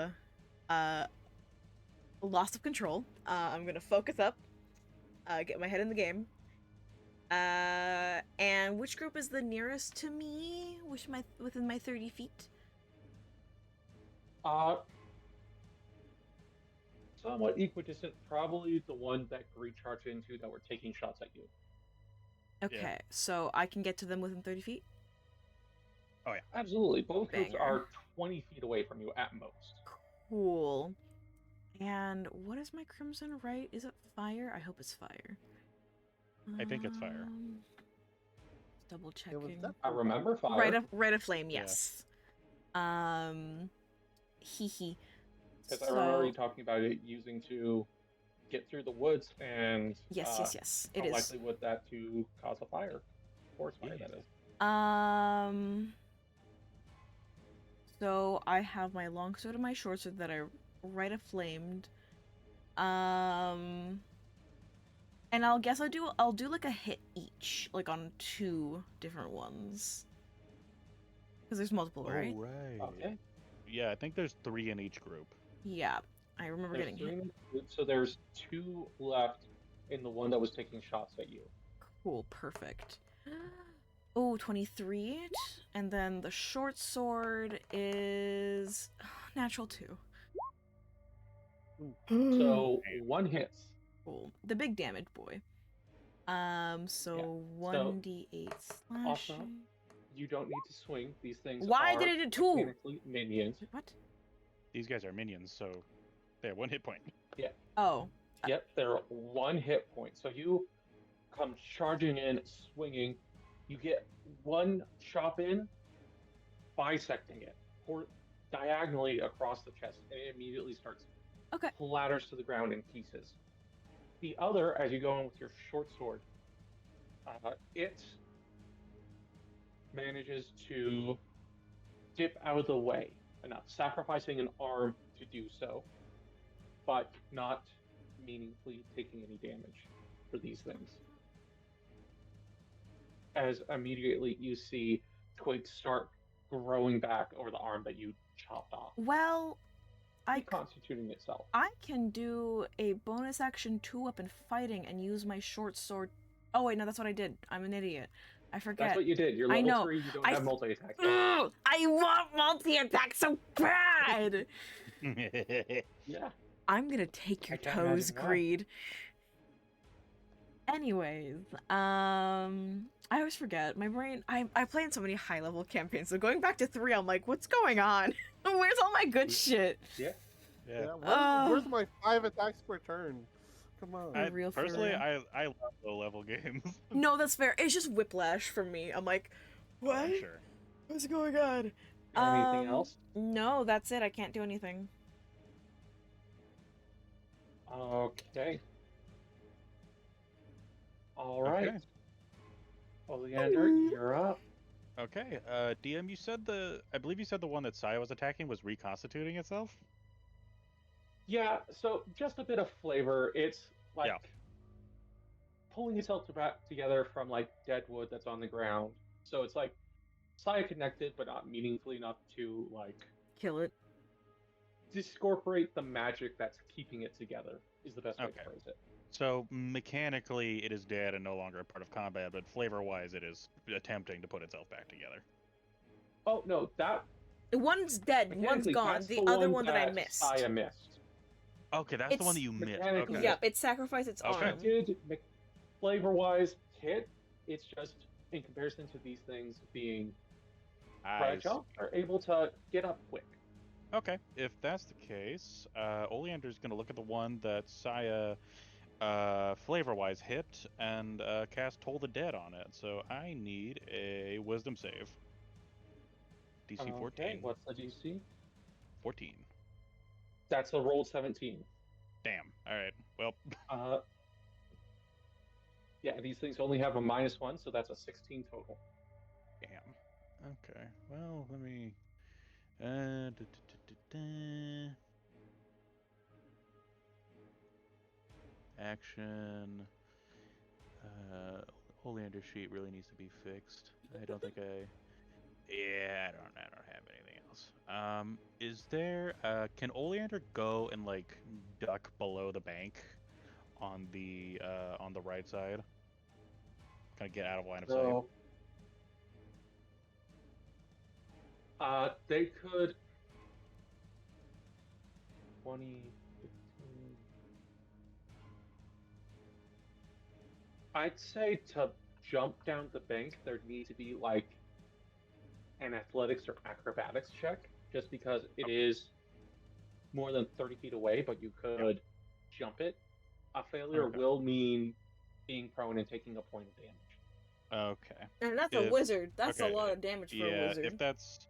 B: loss of control. I'm gonna focus up, get my head in the game. And which group is the nearest to me? Within my 30 feet?
A: somewhat equidistant. Probably the one that Greed charged into that were taking shots at you.
B: Okay, so I can get to them within 30 feet?
C: Oh yeah.
A: Absolutely. Both groups
B: Banger.
A: are 20 feet away from you at most.
B: Cool. And what is my Crimson Right? Is it fire? I hope it's fire.
C: I think it's fire.
B: Double
D: It was
B: checking.
A: I remember fire.
B: Right of flame,
C: Yeah.
B: yes. Hee hee.
A: Because I remember you talking about it using to get through the woods, and
B: Yes. It
A: how
B: is.
A: likely would that to cause a fire? Forest fire,
C: Yeah.
A: that is.
B: So I have my longsword and my short sword that are right aflamed. And I'll do like a hit each, like on 2 different ones. Because there's multiple, right?
C: Oh right.
A: Okay.
C: Yeah, I think there's 3 in each group.
B: Yeah, I remember
A: There's
B: getting
A: 3
B: hit.
A: in the group, so there's 2 left in the one that was taking shots at you.
B: Cool, perfect. Oh, 23. And then the short sword is natural 2.
A: So 1 hits.
B: Cool. The big damage boy. So
A: Yeah.
B: 1d8 slashing.
A: Also, you don't need to swing. These things
B: Why
A: are
B: did it do 2?
A: mechanically minions.
B: Wait, what?
C: These guys are minions, so they have 1 hit point.
B: Oh.
A: Yep, they're 1 hit point. So you come charging in, swinging. You get 1 chop in, bisecting it, or diagonally across the chest, and it immediately starts
B: Okay.
A: splatters to the ground in pieces. The other, as you go in with your short sword, it manages to dip out of the way enough, sacrificing an arm to do so, but not meaningfully taking any damage for these things. As immediately you see twigs start growing back over the arm that you chopped off,
B: Well, I
A: reconstituting itself.
B: can do a bonus action 2-weapon fighting and use my short sword. Oh wait, no, that's what I did. I'm an idiot. I forget.
A: That's what you did. You're
B: I
A: level
B: know.
A: 3, you don't have multi-attack yet.
B: Ugh, I want multi-attack so bad!
A: Yeah.
B: I'm gonna take your
A: I can't
B: toes,
A: imagine why.
B: Greed. Anyways, I always forget. My brain, I play in so many high-level campaigns, so going back to 3, I'm like, what's going on? Where's all my good shit?
A: Yeah.
C: Yeah.
D: Where's my 5 attacks per turn? Come on.
B: For real, for
C: personally,
B: real.
C: I love low level games.
B: No, that's fair. It's just whiplash for me. I'm like, what?
C: I'm sure.
B: What's going on?
A: Anything else?
B: No, that's it. I can't do anything.
A: Okay. All right.
C: Okay.
A: Oleander, you're up.
C: Okay. DM, I believe you said the one that Saya was attacking was reconstituting itself.
A: Yeah, so just a bit of flavor. It's like
C: Yeah.
A: pulling itself together from like dead wood that's on the ground. So it's like Saya connected, but not meaningfully enough to like
B: Kill it.
A: discorporate the magic that's keeping it together. Is the best way
C: Okay.
A: to phrase it.
C: So mechanically, it is dead and no longer a part of combat, but flavor-wise, it is attempting to put itself back together.
A: Oh no, that
B: One's dead. One's
A: mechanically,
B: gone.
A: that's
B: The other one that I
A: that
B: missed.
A: Saya missed.
C: Okay, that's the one that
B: It's-
C: you missed.
A: mechanically-
C: Okay.
B: Yep, it sacrificed its
C: Okay.
B: arm.
A: Did flavor-wise hit? It's just in comparison to these things being fragile, are able to get up quick.
C: Okay, if that's the case, Oleander's gonna look at the one that Saya, flavor-wise hit and cast Toll the Dead on it. So I need a Wisdom save. DC 14.
A: Okay, what's the DC?
C: 14.
A: That's a roll 17.
C: Damn. All right. Well,
A: Yeah, these things only have a -1, so that's a 16 total.
C: damn. Okay. Well, let me. Da, da, da, da. Action. Oleander sheet really needs to be fixed. I don't think I. Yeah, I don't have anything else. Is there? Can Oleander go and like duck below the bank on the right side? Kind of get out of line of sight.
A: So, they could 20, 15, I'd say to jump down the bank, there'd need to be like an athletics or acrobatics check, just because it is more than 30 feet away, but you could jump it. A failure
C: Okay.
A: will mean being prone and taking a point of damage.
C: Okay.
B: And that's a
C: If-
B: wizard. That's a
C: okay,
B: lot of damage for a
C: Yeah,
B: wizard.
C: if that's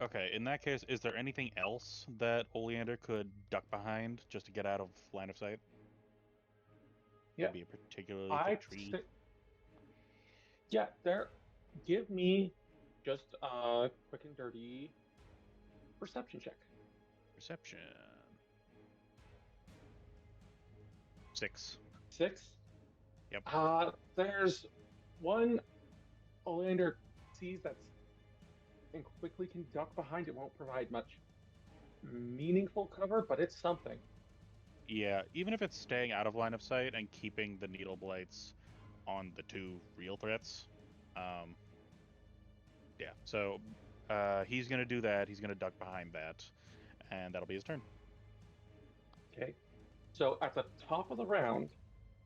C: okay, in that case, is there anything else that Oleander could duck behind just to get out of line of sight?
A: Yeah.
C: Maybe a particularly
A: I'd
C: thick tree.
A: say, yeah, there. Give me just a quick and dirty perception check.
C: Perception. 6.
A: 6.
C: Yep.
A: There's one Oleander sees that's and quickly can duck behind. It won't provide much meaningful cover, but it's something.
C: Yeah, even if it's staying out of line of sight and keeping the needle blights on the 2 real threats. Yeah, so he's gonna do that. He's gonna duck behind that, and that'll be his turn.
A: Okay. So at the top of the round,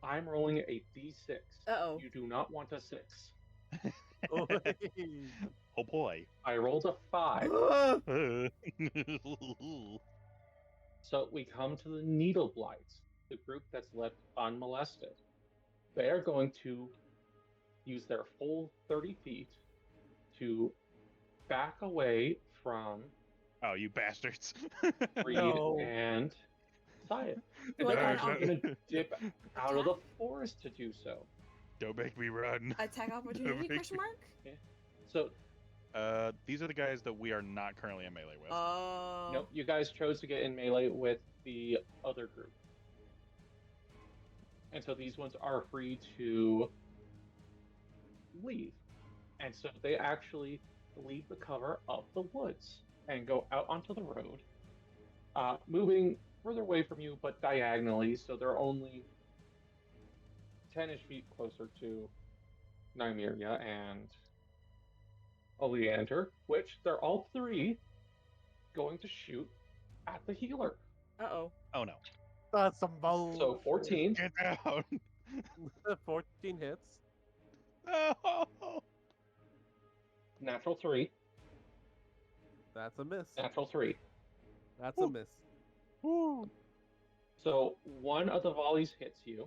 A: I'm rolling a d6.
B: Uh-oh.
A: You do not want a 6.
D: Oh,
C: Oh boy.
A: I rolled a 5. So we come to the Needle Blights, the group that's left unmolested. They are going to use their full 30 feet to back away from
C: Oh, you bastards.
A: Reed
D: No.
A: and Saya. And
B: Like,
A: they're
B: on-
A: actually going to dip out of the forest to do so.
C: Don't make me run.
B: Attack opportunity?
C: Make
B: Question mark?
A: So,
C: These are the guys that we are not currently in melee with.
B: Oh.
A: nope, you guys chose to get in melee with the other group. And so these ones are free to leave. And so they actually leave the cover of the woods and go out onto the road, moving further away from you, but diagonally, so they're only 10-ish feet closer to Nymeria and Oleander, which they're all 3 going to shoot at the healer.
B: Uh-oh.
C: Oh no.
D: that's some bull.
A: So 14,
C: Get down.
D: 14 hits.
C: No.
A: natural 3,
D: That's a miss.
A: natural 3.
D: That's a miss.
C: Woo.
A: So one of the volleys hits you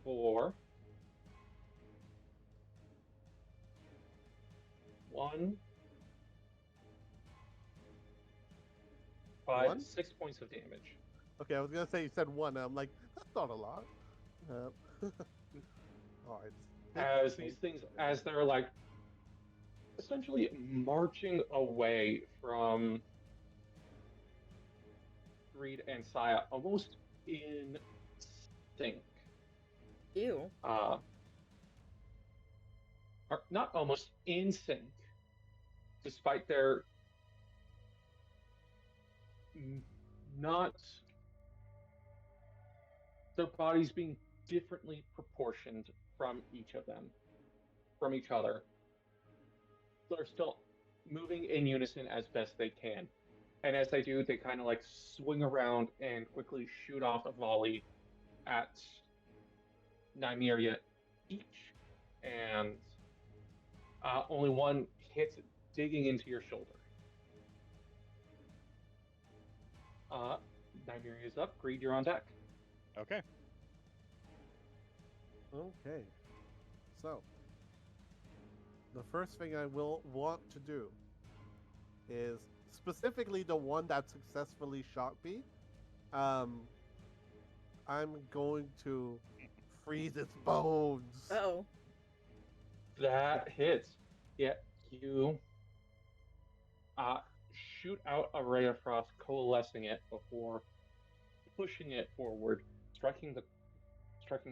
A: for 1, 5,
D: One?
A: 6 points of damage.
D: Okay, I was gonna say you said 1. And I'm like, that's not a lot. All right.
A: As these things, as they're like essentially marching away from Reed and Saya, almost in sync.
B: Ew.
A: Or not almost in sync, despite their not their bodies being differently proportioned from each of them, from each other. They're still moving in unison as best they can. And as they do, they kind of like swing around and quickly shoot off a volley at Nymeria each. And only one hits digging into your shoulder. Nymeria's up. Greed, you're on deck.
C: Okay.
D: Okay. So, the first thing I will want to do is specifically the one that successfully shot me. I'm going to freeze its bones.
B: Uh-oh.
A: That hits. Yeah, you shoot out a ray of frost, coalescing it before pushing it forward, striking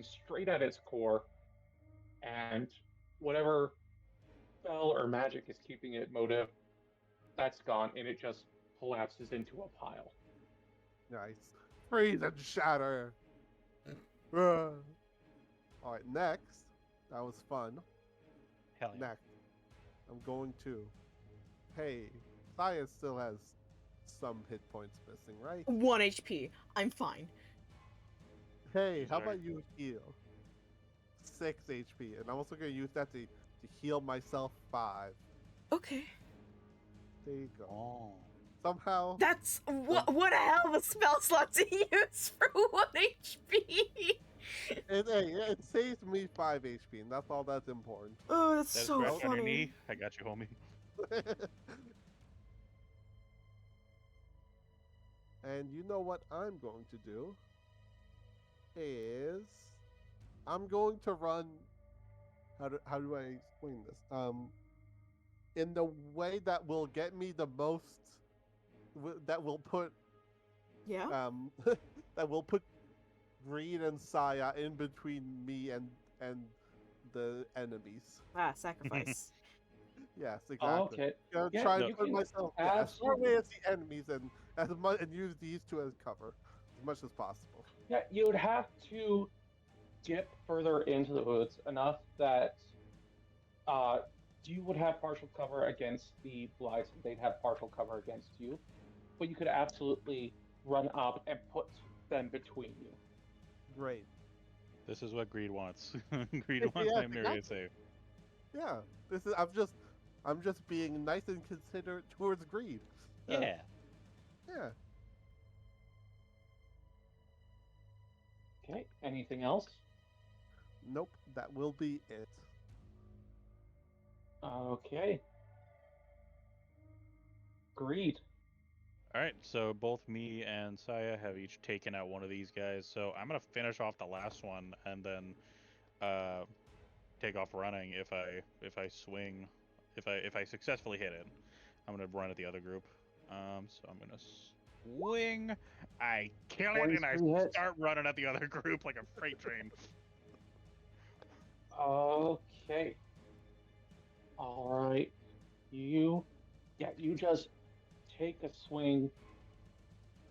A: straight at its core, and whatever spell or magic is keeping it motive, that's gone, and it just collapses into a pile.
D: Nice. Freeze and shatter. All right, next. That was fun.
C: Hell yeah.
D: Next, I'm going to. Hey, Saya still has some hit points missing, right?
B: 1 HP. I'm fine.
D: Hey, how
C: Sorry.
D: about you heal 6 HP, and I'm also gonna use that to heal myself 5.
B: Okay.
D: There you go.
C: Oh.
D: Somehow,
B: That's what a hell of a spell slot to use for 1 HP.
D: it saves me 5 HP, and that's all that's important.
B: Oh, that's
C: That
B: so
C: scratch on your
B: funny.
C: knee. I got you, homie.
D: And you know what I'm going to do is I'm going to run. How do I explain this? In the way that will get me the most. That will put
B: Yeah.
D: that will put Greed and Saya in between me and the enemies.
B: Ah, sacrifice.
D: Yes, exactly.
A: Okay.
D: Gonna
A: Yeah,
D: try
A: you
D: and put
A: can
D: myself as far
A: absolutely-
D: away as the enemies and and use these two as cover as much as possible.
A: Yeah, you would have to get further into the woods enough that you would have partial cover against the Blights, and they'd have partial cover against you. But you could absolutely run up and put them between you.
D: Great.
C: This is what Greed wants. Greed
D: Yeah,
C: wants
D: yeah,
C: Nymeria
D: exactly.
C: safe.
D: Yeah. This is I'm just being nice and considerate towards Greed.
E: Yeah.
D: Yeah.
A: Okay. Anything else?
D: Nope. That will be it.
A: Okay. Greed.
C: All right, so both me and Saya have each taken out one of these guys. So I'm gonna finish off the last one and then take off running if I swing, if I successfully hit it. I'm gonna run at the other group. So I'm gonna swing. I kill it and I
A: 23 hits.
C: start running at the other group like a freight train.
A: Okay. All right. You just take a swing,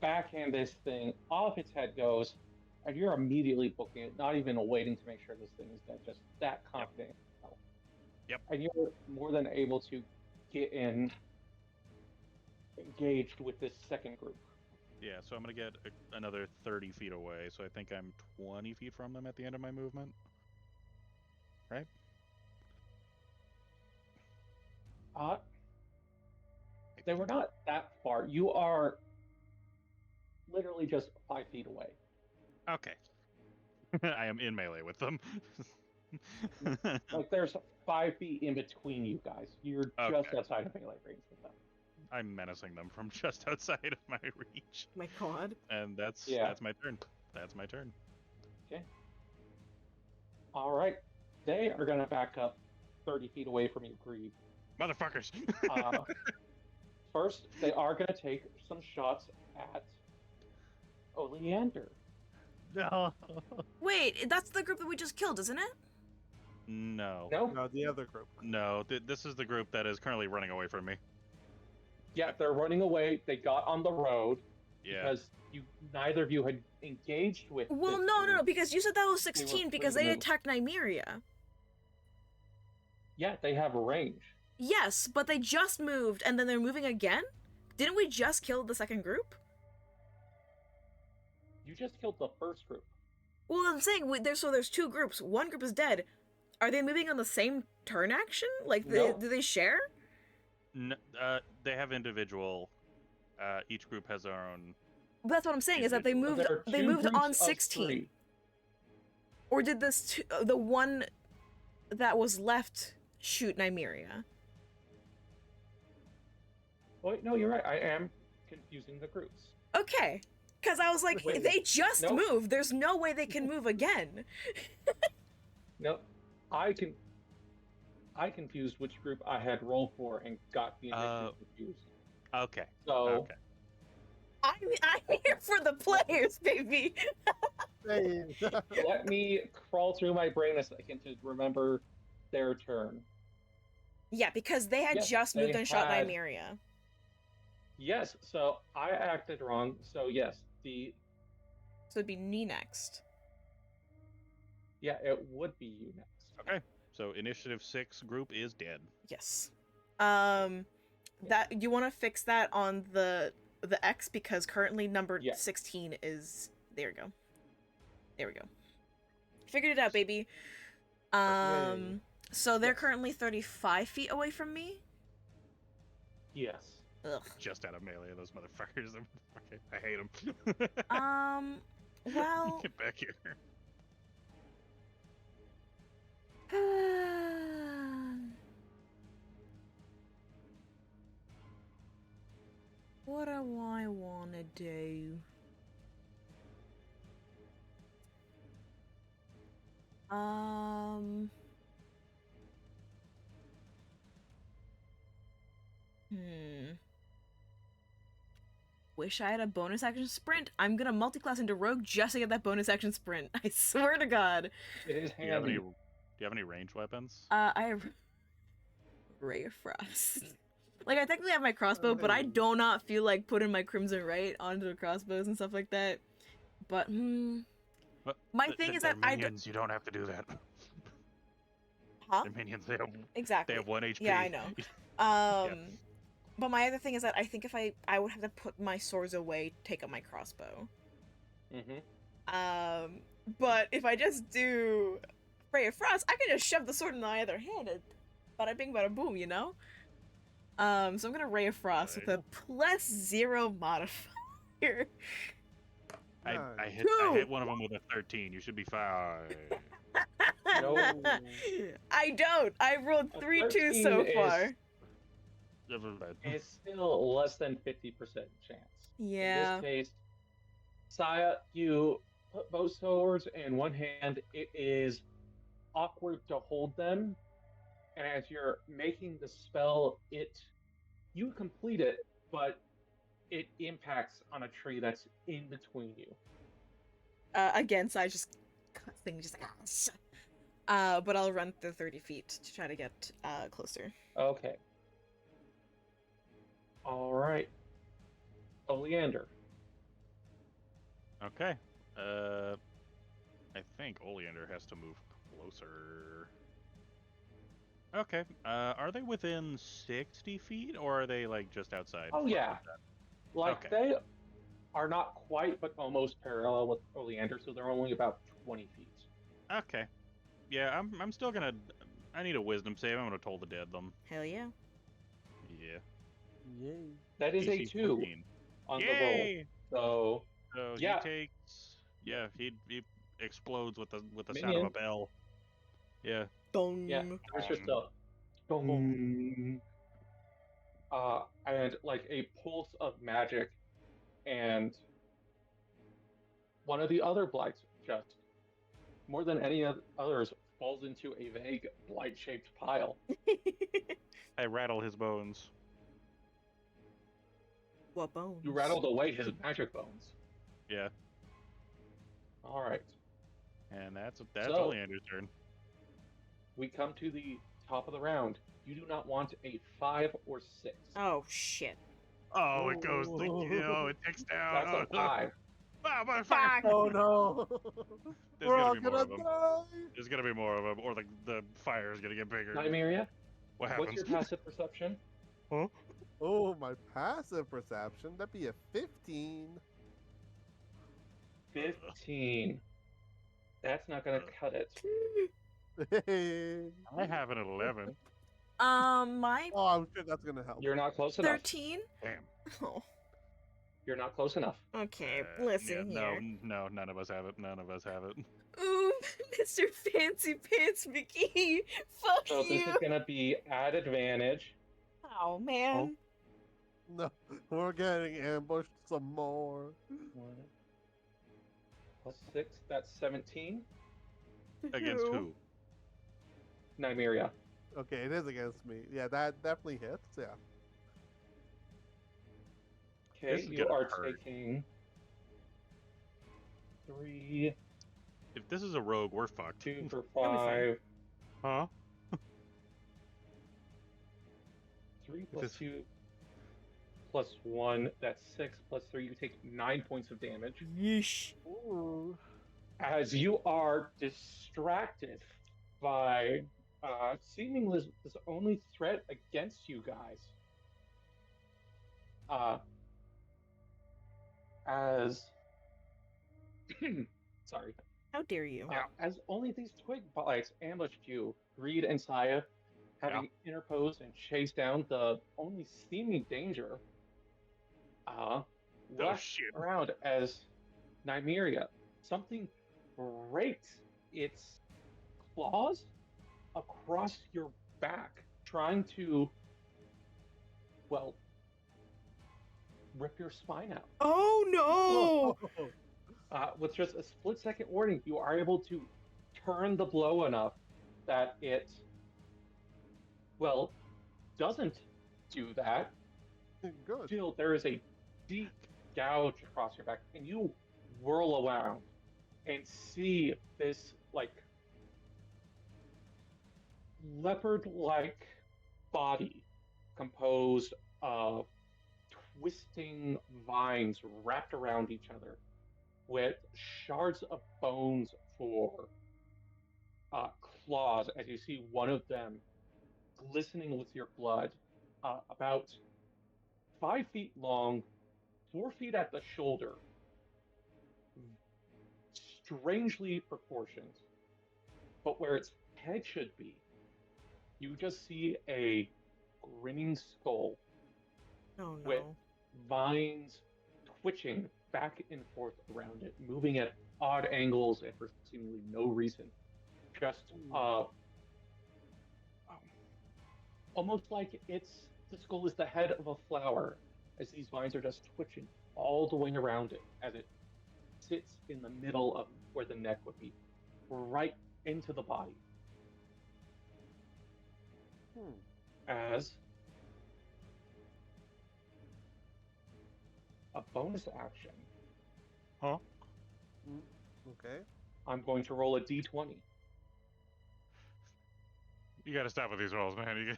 A: backhand this thing, off its head goes, and you're immediately booking it, not even waiting to make sure this thing is dead, just that confident.
C: Yep.
A: And you're more than able to get engaged with this second group.
C: Yeah, so I'm gonna get another 30 feet away. So I think I'm 20 feet from them at the end of my movement. Right?
A: They were not that far. You are literally just 5 feet away.
C: Okay. I am in melee with them.
A: Like there's 5 feet in between you guys. You're just
C: Okay.
A: outside of melee range with them.
C: I'm menacing them from just outside of my reach.
B: My God.
C: And that's
A: Yeah.
C: that's my turn. That's my turn.
A: All right. They are going to back up 30 feet away from you, Greed.
C: Motherfuckers.
A: First, they are going to take some shots at Oleander.
C: No.
B: Wait, that's the group that we just killed, isn't it?
C: No.
A: No?
D: No, the other group.
C: No. This is the group that is currently running away from me.
A: Yeah, they're running away. They got on the road
C: Yeah.
A: because neither of you had engaged with.
B: Well,
A: this
B: no,
A: group.
B: because you said that was
A: They were
B: 16
A: free
B: because
A: to
B: they
A: move.
B: attacked Nymeria.
A: Yeah, they have range.
B: Yes, but they just moved and then they're moving again? Didn't we just kill the second group?
A: You just killed the first group.
B: Well, I'm saying there's two groups. One group is dead. Are they moving on the same turn action? Like,
A: No.
B: do they share?
C: They have individual. Each group has their own.
B: That's what I'm saying. Is that they moved?
A: There are
B: They
A: two
B: moved
A: groups
B: on
A: of
B: 16,
A: 3.
B: or did the one that was left shoot Nymeria?
A: Wait, no, you're right. I am confusing the groups.
B: Okay, because I was like,
A: Wait,
B: they just
A: nope.
B: moved. There's no way they can move again.
A: No, I confused which group I had rolled for and got the initiative confused.
C: Okay.
A: So
C: Okay.
B: I'm here for the players, baby.
D: Hey.
A: let me crawl through my brain a second to remember their turn.
B: Yeah, because they had
A: Yes,
B: just
A: they
B: moved and shot
A: had-
B: Nymeria.
A: Yes, so I acted wrong. So yes,
B: So it'd be me next.
A: it would be you next.
C: Okay. So initiative 6 group is dead.
B: Yes. That you want to fix that on the X because currently number
A: Yeah.
B: 16 is there. You go. There we go. Figured it out, baby. So they're
A: Yes.
B: currently 35 feet away from me.
A: Yes.
B: Ugh.
C: Just out of melee, those motherfuckers. Okay, I hate them.
B: Well.
C: Get back here.
B: What do I wanna do? Wish I had a bonus action sprint. I'm gonna multi-class into rogue just to get that bonus action sprint. I swear to God.
A: It is
C: Do you have any?
A: handy.
C: Do you have any ranged weapons?
B: I have Ray of Frost. Like, I technically have my crossbow, but I
D: Hey.
B: do not feel like putting my Crimson Right onto the crossbows and stuff like that. But,
C: But
B: my thing is that I
C: minions. You don't have to do that.
B: Huh?
C: They're minions. They
B: Exactly.
C: have 1 HP.
B: Yeah, I know. But my other thing is that I think if I would have to put my swords away, take up my crossbow.
A: Mm-hmm.
B: But if I just do Ray of Frost, I can just shove the sword in my other hand and bada bing bada boom, you know? So I'm gonna Ray of Frost with a +0 modifier.
C: I hit
B: Two.
C: one of them with a 13. You should be fine.
A: No.
B: I don't. I rolled
A: A
B: 3 2
A: 13
B: so
A: is-
B: far.
A: It's still less than 50% chance.
B: Yeah.
A: In this case, Saya, you put both swords in one hand. It is awkward to hold them, and as you're making the spell, you complete it, but it impacts on a tree that's in between you.
B: Again, so I just thing just like but I'll run the 30 feet to try to get closer.
A: Okay. All right. Oleander.
C: Okay. I think Oleander has to move closer. Okay. Are they within 60 feet, or are they like just outside?
A: Oh yeah. Like
C: Okay.
A: they are not quite, but almost parallel with Oleander, so they're only about 20 feet.
C: Okay. Yeah, I'm still gonna. I need a wisdom save. I'm gonna toll the dead them.
B: Hell yeah.
C: Yeah.
D: Yay.
A: That is a
C: DC
A: 2
C: 14.
A: on the roll.
C: Yay!
A: So
C: So
A: Yeah.
C: he takes. Yeah, he explodes with the sound of a
A: Minion.
C: bell. Yeah.
B: Dong.
A: yeah, there's just a boom. And like a pulse of magic, and one of the other blights just more than any others falls into a vague blight-shaped pile.
C: I rattle his bones.
B: What bones?
A: You rattled away his magic bones.
C: Yeah.
A: All right,
C: And that's
A: So-
C: Oleander's turn.
A: we come to the top of the round. You do not want a 5 or 6.
B: Oh shit.
C: Oh, it goes. It takes down.
A: That's a 5.
C: Ah, motherfucker!
B: Fuck.
D: Oh no!
C: There's
D: We're
C: gonna
D: all
C: be more
D: gonna
C: of them.
D: die!
C: There's gonna be more of them, or the fire is gonna get bigger.
A: Nymeria,
C: What
A: what's
C: happens?
A: your passive perception?
D: Oh, my passive perception. That'd be a 15.
A: 15. That's not going to cut it.
D: Hey.
C: I have an 11.
B: My
D: Oh, I'm sure that's gonna help.
A: You're not close enough.
B: 13?
C: Damn.
B: Oh.
A: You're not close enough.
B: Okay,
C: Yeah,
B: listen here.
C: No, none of us have it. None of us have it.
B: Ooh, Mr. Fancy Pants McGee. Fuck
A: So this
B: you.
A: is going to be at advantage.
B: Oh man.
D: No, we're getting ambushed some more.
A: 1 plus 6, that's 17.
C: Against who?
A: Nymeria.
D: Okay, it is against me. Yeah, that definitely hits. Yeah.
A: Okay,
C: This is
A: you
C: gonna
A: are
C: hurt.
A: taking 3,
C: If this is a rogue, we're fucked.
A: 2 for
B: That'll be fine.
A: 5.
C: Huh?
A: 3 plus
C: This-
A: 2 plus 1, that's 6 plus 3. You take 9 points of damage.
B: Yeesh.
D: Ooh.
A: As you are distracted by seemingly this only threat against you guys. As sorry,
B: How dare you?
A: As only these twig blights ambushed you, Greed and Saya, having interposed and chased down the only seeming danger,
C: Oh
A: left
C: shit!
A: around as Nymeria, something rakes its claws across your back, trying to, well, rip your spine out.
B: Oh no!
A: With just a split second warning, you are able to turn the blow enough that it, well, doesn't do that.
D: Good.
A: Still, there is a deep gouge across your back, and you whirl around and see this, like, leopard-like body composed of twisting vines wrapped around each other with shards of bones for claws, as you see one of them glistening with your blood, about 5 feet long, 4 feet at the shoulder, strangely proportioned. But where its head should be, you just see a grinning skull
B: Oh
A: with
B: no!
A: vines twitching back and forth around it, moving at odd angles and for seemingly no reason. Just almost like the skull is the head of a flower, as these vines are just twitching all the way around it as it sits in the middle of where the neck would be, right into the body. As a bonus action,
C: Huh?
D: Okay.
A: I'm going to roll a d20.
C: You gotta stop with these rolls, man.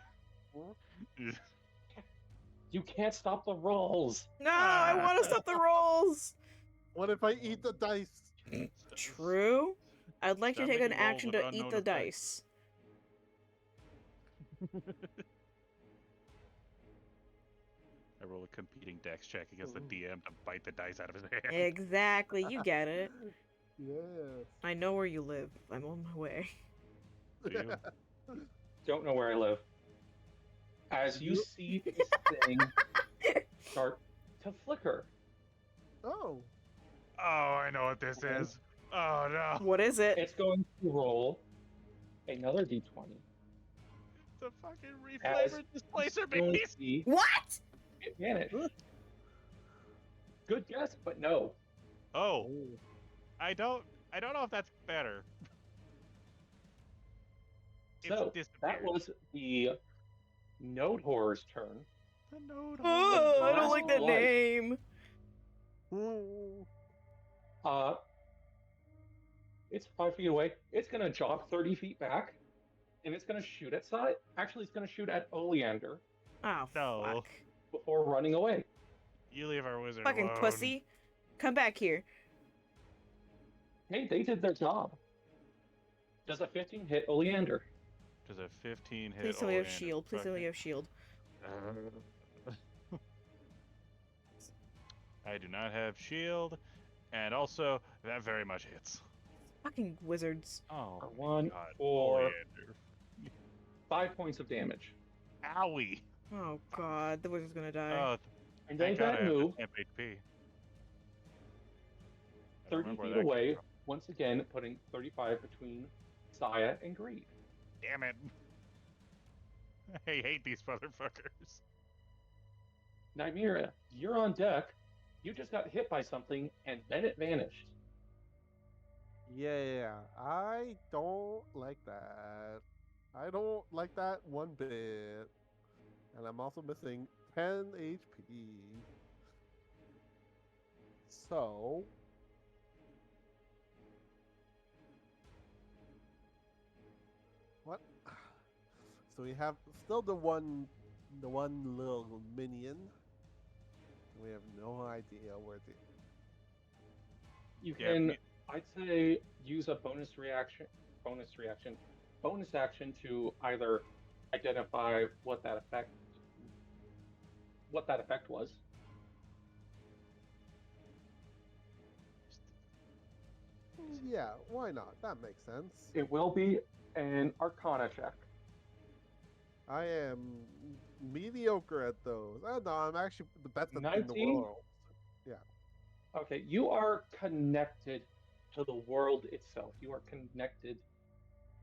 C: You...
A: You can't stop the rolls.
B: No, I want to stop the rolls.
D: What if I eat the dice?
B: True. I'd like to
C: Stop
B: take an
C: making rolls
B: action
C: with
B: to eat
C: unknown
B: the
C: effects.
B: dice.
C: I roll a competing dex check against the DM to bite the dice out of his hand.
B: Exactly, you get it.
D: Yes.
B: I know where you live. I'm on my way.
C: Do you?
A: Don't know where I live. As you see this thing start to flicker.
D: Oh.
C: Oh, I know what this
A: Okay.
C: is. Oh no!
B: What is it?
A: It's going to roll another d20.
C: The fucking
A: As
C: reflavored displacer
A: you're going to
C: beast.
A: see
B: What?
A: it vanish. Good guess, but no.
C: Oh, I don't know if that's better. It's
A: So that
C: disappeared.
A: was the Node Horror's turn.
C: The node.
B: Oh, I don't
A: last
B: like that
A: light.
B: name.
A: It's 5 feet away. It's gonna jog 30 feet back, and it's gonna shoot at Sai. Actually, it's gonna shoot at Oleander
B: Oh,
C: No.
B: fuck.
A: before running away.
C: You leave our wizard
B: Fucking
C: alone.
B: pussy. Come back here.
A: Hey, they did their job. Does a 15 hit Oleander?
C: Does a 15 hit?
B: Please tell me you have
C: Oleander?
B: shield. Please tell me you have shield.
C: I do not have shield, and also that very much hits.
B: Fucking wizards.
C: Oh,
A: For one,
C: God.
A: for
C: Oleander.
A: 5 points of damage.
C: Owie.
B: Oh god, the wizard's gonna die.
C: Oh,
A: And
C: thank
A: then
C: God I
A: that
C: have
A: move,
C: temp HP. I don't
A: 30
C: remember where
A: feet
C: that came
A: away,
C: from.
A: once again putting 35 between Saya and Greed.
C: Damn it. I hate these motherfuckers.
A: Nymeria, you're on deck. You just got hit by something, and then it vanished.
D: Yeah, I don't like that. I don't like that one bit. And I'm also missing 10 HP. So. What? So we have still the one little minion. We have no idea where the.
A: You
C: Yeah,
A: can, I'd say, use a bonus action to either identify what that effect was.
D: Yeah, why not? That makes sense.
A: It will be an Arcana check.
D: I am mediocre at those. Oh no, I'm actually the best in the
A: 19?
D: world. Yeah.
A: Okay, you are connected to the world itself. You are connected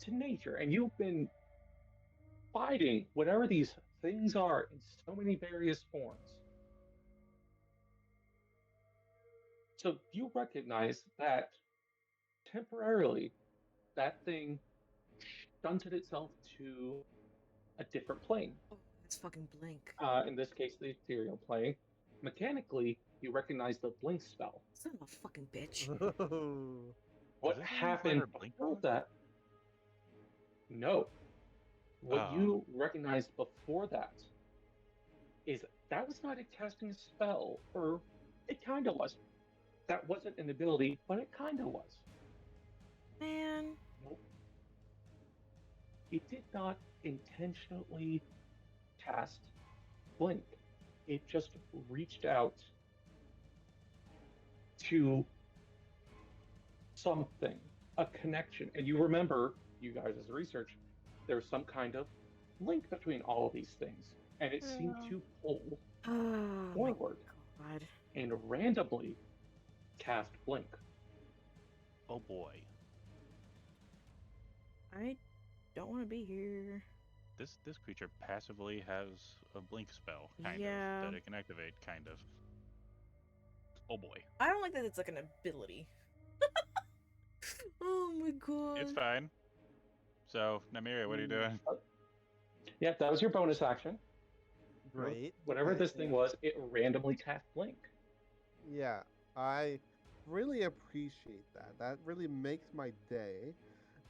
A: to nature, and you've been fighting whatever these things are in so many various forms. So you recognize that temporarily that thing stunted itself to a different plane.
B: Oh, it's fucking Blink.
A: In this case, the ethereal plane. Mechanically, you recognize the blink spell.
B: Son of a fucking bitch.
A: What
C: this the one
A: happened
C: Flavor Blink
A: before
C: on?
A: that? No. What
C: Oh.
A: you recognized before that is that was not a casting a spell, or it kind of was. That wasn't an ability, but it kind of was.
B: Man.
A: It did not intentionally cast blink. It just reached out to something, a connection. And you remember, you guys as research, there's some kind of link between all of these things. And it seemed to pull
B: Oh
A: forward
B: my god.
A: and randomly cast blink.
C: Oh boy.
B: I don't want to be here.
C: This creature passively has a blink spell, kind
B: Yeah.
C: of, that it can activate, kind of. Oh boy.
B: I don't like that it's like an ability. Oh my god.
C: It's fine. So, Nymeria, what are you doing?
A: Yeah, that was your bonus action.
D: Great.
A: Whatever
D: Okay,
A: this thing
D: yeah.
A: was, it randomly cast blink.
D: Yeah, I really appreciate that. That really makes my day.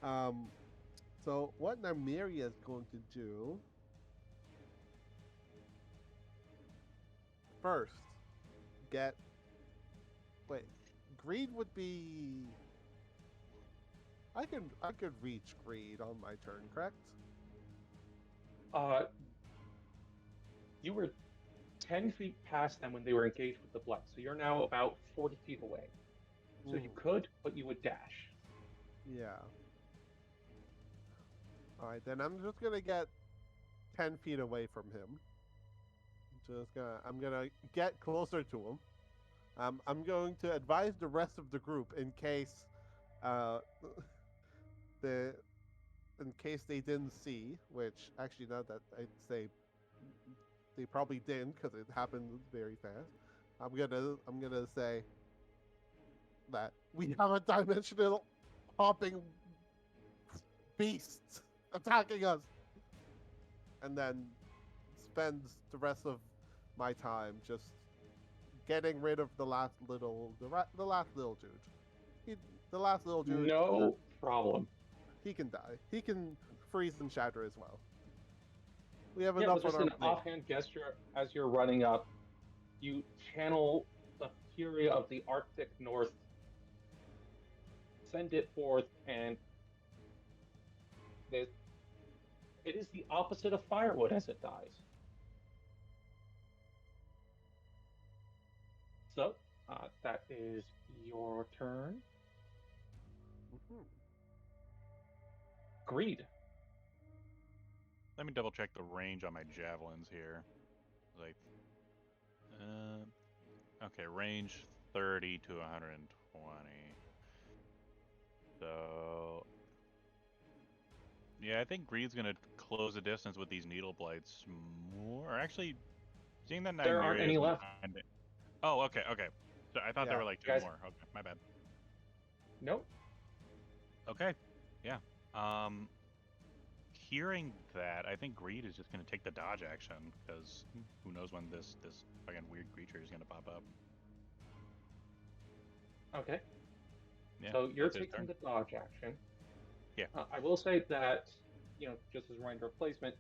D: So what Nymeria is going to do first, get wait, greed would be. I could reach greed on my turn, correct?
A: You were 10 feet past them when they were engaged with the blight, so you're now about 40 feet away. So you could, but you would dash.
D: Yeah. All right, then I'm just gonna get 10 feet away from him. I'm gonna get closer to him. I'm going to advise the rest of the group in case, uh, the in case they didn't see. Which actually, now that I'd say they probably didn't because it happened very fast. I'm gonna say that we have a dimensional hopping beast attacking us, and then spend the rest of my time just getting rid of the last little dude. The last little dude.
A: No problem.
D: He can die. He can freeze and shatter as well. We have
A: Yeah,
D: enough
A: with just
D: on our
A: an
D: plate.
A: offhand gesture as you're running up, you channel the fury of the Arctic North, send it forth, and it is the opposite of firewood as it dies. So, that is your turn.
D: Mhm.
A: Greed.
C: Let me double check the range on my javelins here. Like, okay, range 30 to 120. So, yeah, I think Greed's gonna close the distance with these needle blights more. Or actually, seeing that
A: There aren't
C: Nymeria
A: any
C: is
A: left.
C: behind it. Oh, okay, okay. So I thought there
D: Yeah.
C: were like two
A: Guys-
C: more. Okay, my bad.
A: Nope.
C: Okay, yeah. Hearing that, I think Greed is just gonna take the dodge action because who knows when this fucking weird creature is gonna pop up.
A: Okay.
C: Yeah,
A: So you're
C: that's his
A: taking
C: turn.
A: the dodge action.
C: Yeah.
A: I will say that, just as a reminder of placement,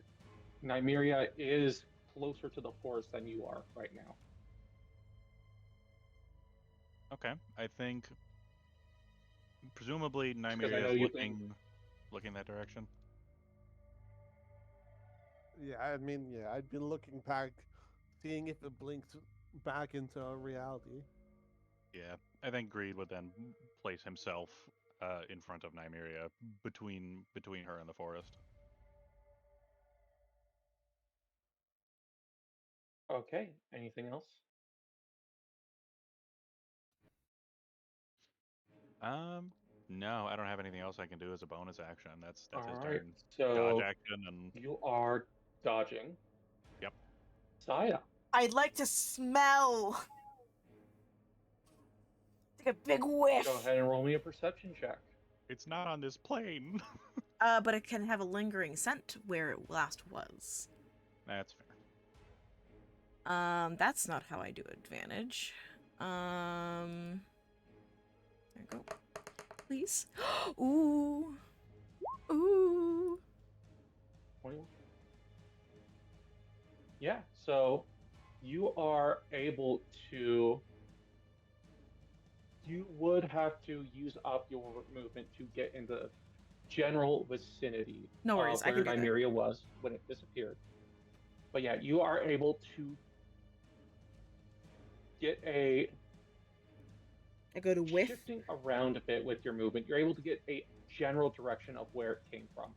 A: Nymeria is closer to the forest than you are right now.
C: Okay, I think presumably
A: I know
C: Nymeria is
A: you've been-
C: looking that direction.
D: Yeah, I mean, yeah, I'd been looking back, seeing if it blinks back into our reality.
C: Yeah, I think Greed would then place himself in front of Nymeria, between her and the forest.
A: Okay. Anything else?
C: No, I don't have anything else I can do as a bonus action. That's his
A: All right.
C: turn.
A: So
C: Dodge action and
A: you are dodging.
C: Yep.
A: Saya.
B: I'd like to smell. Take a big whiff.
A: Go ahead and roll me a perception check.
C: it's not on this plane.
B: But it can have a lingering scent where it last was.
C: That's fair.
B: That's not how I do advantage. There you go. Please. Ooh. Ooh.
A: 21. Yeah, so you are able to. You would have to use up your movement to get in the general vicinity
B: No worries,
A: of
B: I
A: where
B: can do that.
A: Nymeria was when it disappeared. But yeah, you are able to get a
B: I go to whiff.
A: shifting around a bit with your movement. You're able to get a general direction of where it came from,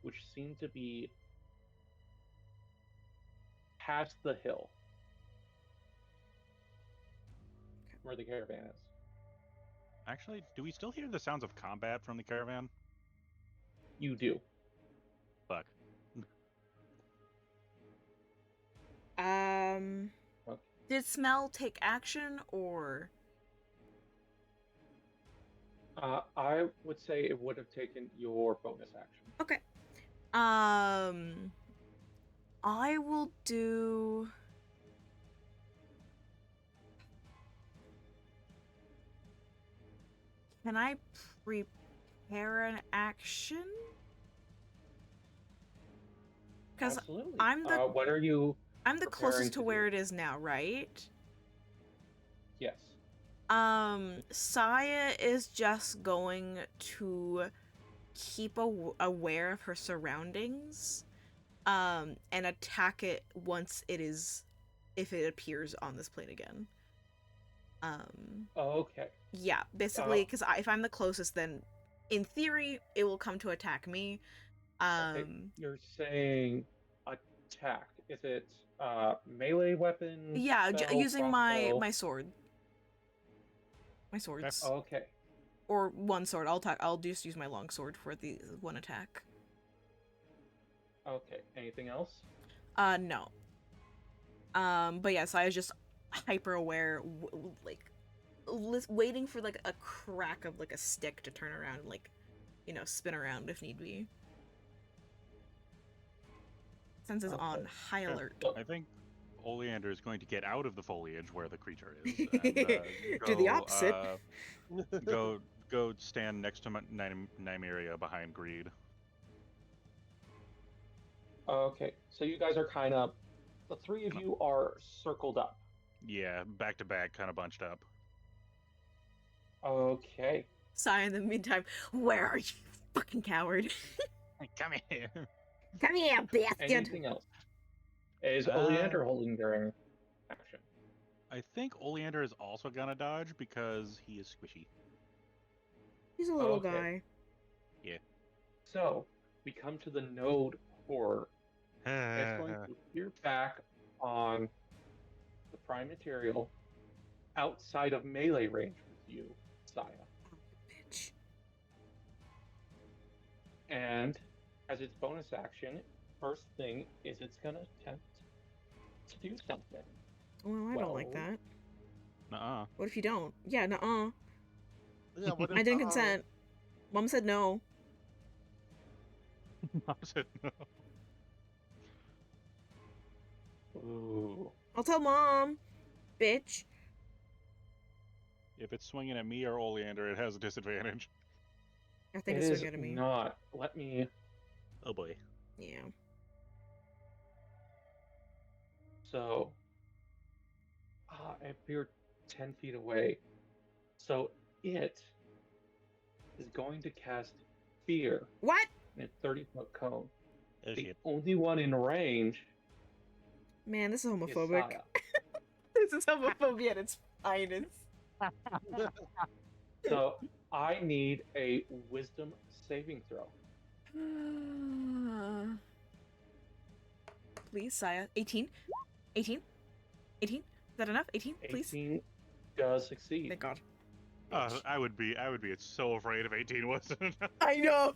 A: which seemed to be past the hill where the caravan is.
C: Actually, do we still hear the sounds of combat from the caravan?
A: You do.
C: Fuck.
B: Um,
A: Okay.
B: did smell take action or?
A: I would say it would have taken your bonus action.
B: Okay. I will do. Can I prepare an action? Because
A: Absolutely.
B: I'm the
A: What are you?
B: I'm the
A: preparing
B: closest
A: to
B: to where
A: do?
B: it is now, right?
A: Yes.
B: Saya is just going to keep aware of her surroundings, and attack it once if it appears on this plane again.
A: Okay.
B: Yeah, basically, because if I'm the closest, then in theory it will come to attack me.
A: Okay. You're saying attack. Is it melee weapon?
B: Yeah,
A: spell,
B: using
A: crossbow?
B: my sword. My swords.
A: Okay.
B: Or one sword. I'll just use my long sword for the one attack.
A: Okay. Anything else?
B: No. But yes, I was just hyper aware, waiting for like a crack of like a stick to turn around and like, spin around if need be. Senses
A: Okay.
B: on high
A: Sure.
B: alert.
A: Well,
C: I think Oleander is going to get out of the foliage where the creature is. And,
B: Do the opposite.
C: Go stand next to Nymeria behind Greed.
A: Okay. So you guys are kind of. The three of you are circled up.
C: Yeah, back to back, kind of bunched up.
A: Okay.
B: Sigh in the meantime. Where are you, fucking coward?
C: Come here.
B: Come here, bastard.
A: Anything else? Is Oleander holding their action?
C: I think Oleander is also gonna dodge because he is squishy.
B: He's a little
A: Okay.
B: guy.
A: So we come to the node horror. It's going to appear back on the prime material outside of melee range with you, Saya.
B: Bitch.
A: And as its bonus action, first thing is it's gonna attempt to do something.
B: Well, I don't like
A: Well-
B: that.
C: Nuh-uh.
B: What if you don't? Yeah, nuh-uh.
D: Yeah, what
B: I
D: if,
B: didn't consent. Mom said no.
C: Mom said no.
A: Ooh.
B: I'll tell Mom. Bitch.
C: If it's swinging at me or Oleander, it has a disadvantage.
B: I think
A: It
B: it's
A: is
B: swinging at me.
A: not. Let me.
C: Oh boy.
B: Yeah.
A: So. If you're 10 feet away, so it is going to cast Fear
B: What?
A: in a 30-foot cone.
E: Oh
A: The
E: shit.
A: only one in range
B: Man, this is
A: is
B: homophobic.
A: Saya.
B: This is homophobia at its finest.
A: So I need a wisdom saving throw.
B: Please, Saya. 18? 18? 18? Is that enough? 18, please?
A: 18 does succeed.
B: Thank God.
C: I would be so afraid if 18 wasn't.
B: I know!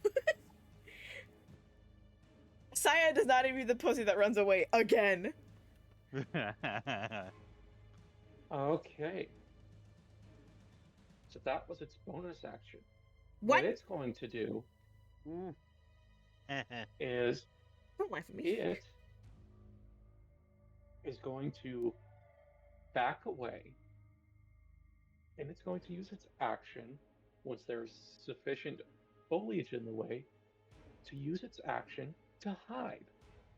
B: Saya does not even be the pussy that runs away again.
A: Okay. So that was its bonus action.
B: What?
A: It's going to do
D: Mm,
A: is
B: Don't laugh at me.
A: it is going to back away, and it's going to use its action once there's sufficient foliage in the way to use its action to hide.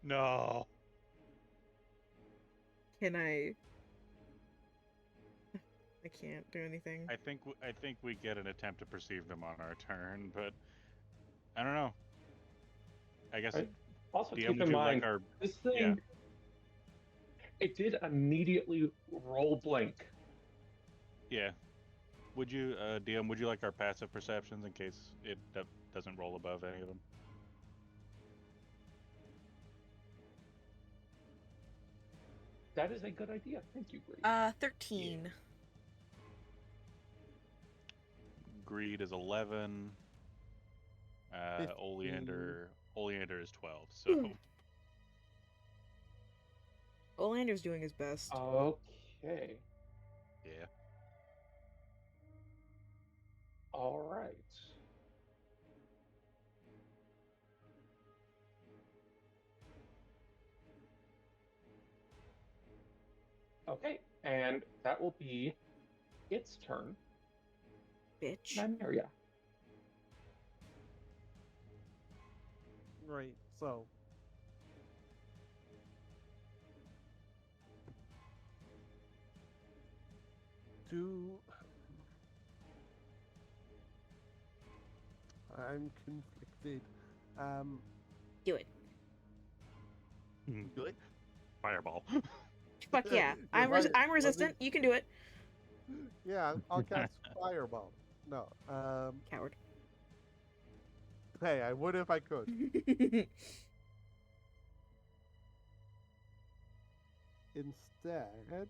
C: No.
B: Can I can't do anything.
C: I think we get an attempt to perceive them on our turn, but I don't know. I guess
A: Right. Also,
C: DM,
A: keep
C: would
A: in
C: you
A: mind,
C: like our
A: this thing, it did immediately roll blink.
C: yeah? Would you DM? Would you like our passive perceptions in case it doesn't roll above any of them?
A: That is a good idea. Thank you, Bree.
B: 13.
C: Greed is 11.
D: 15.
C: Oleander is 12. So
B: Olander's doing his best.
A: Okay.
C: yeah.
A: All right. Okay, and that will be its turn.
B: Bitch.
A: Nymeria.
D: right. So. I'm conflicted.
B: Do it.
D: Good.
C: Fireball.
B: Fuck yeah. I'm resistant. You can do it.
D: Yeah, I'll cast Fireball. No.
B: Coward.
D: Hey, I would if I could. Instead,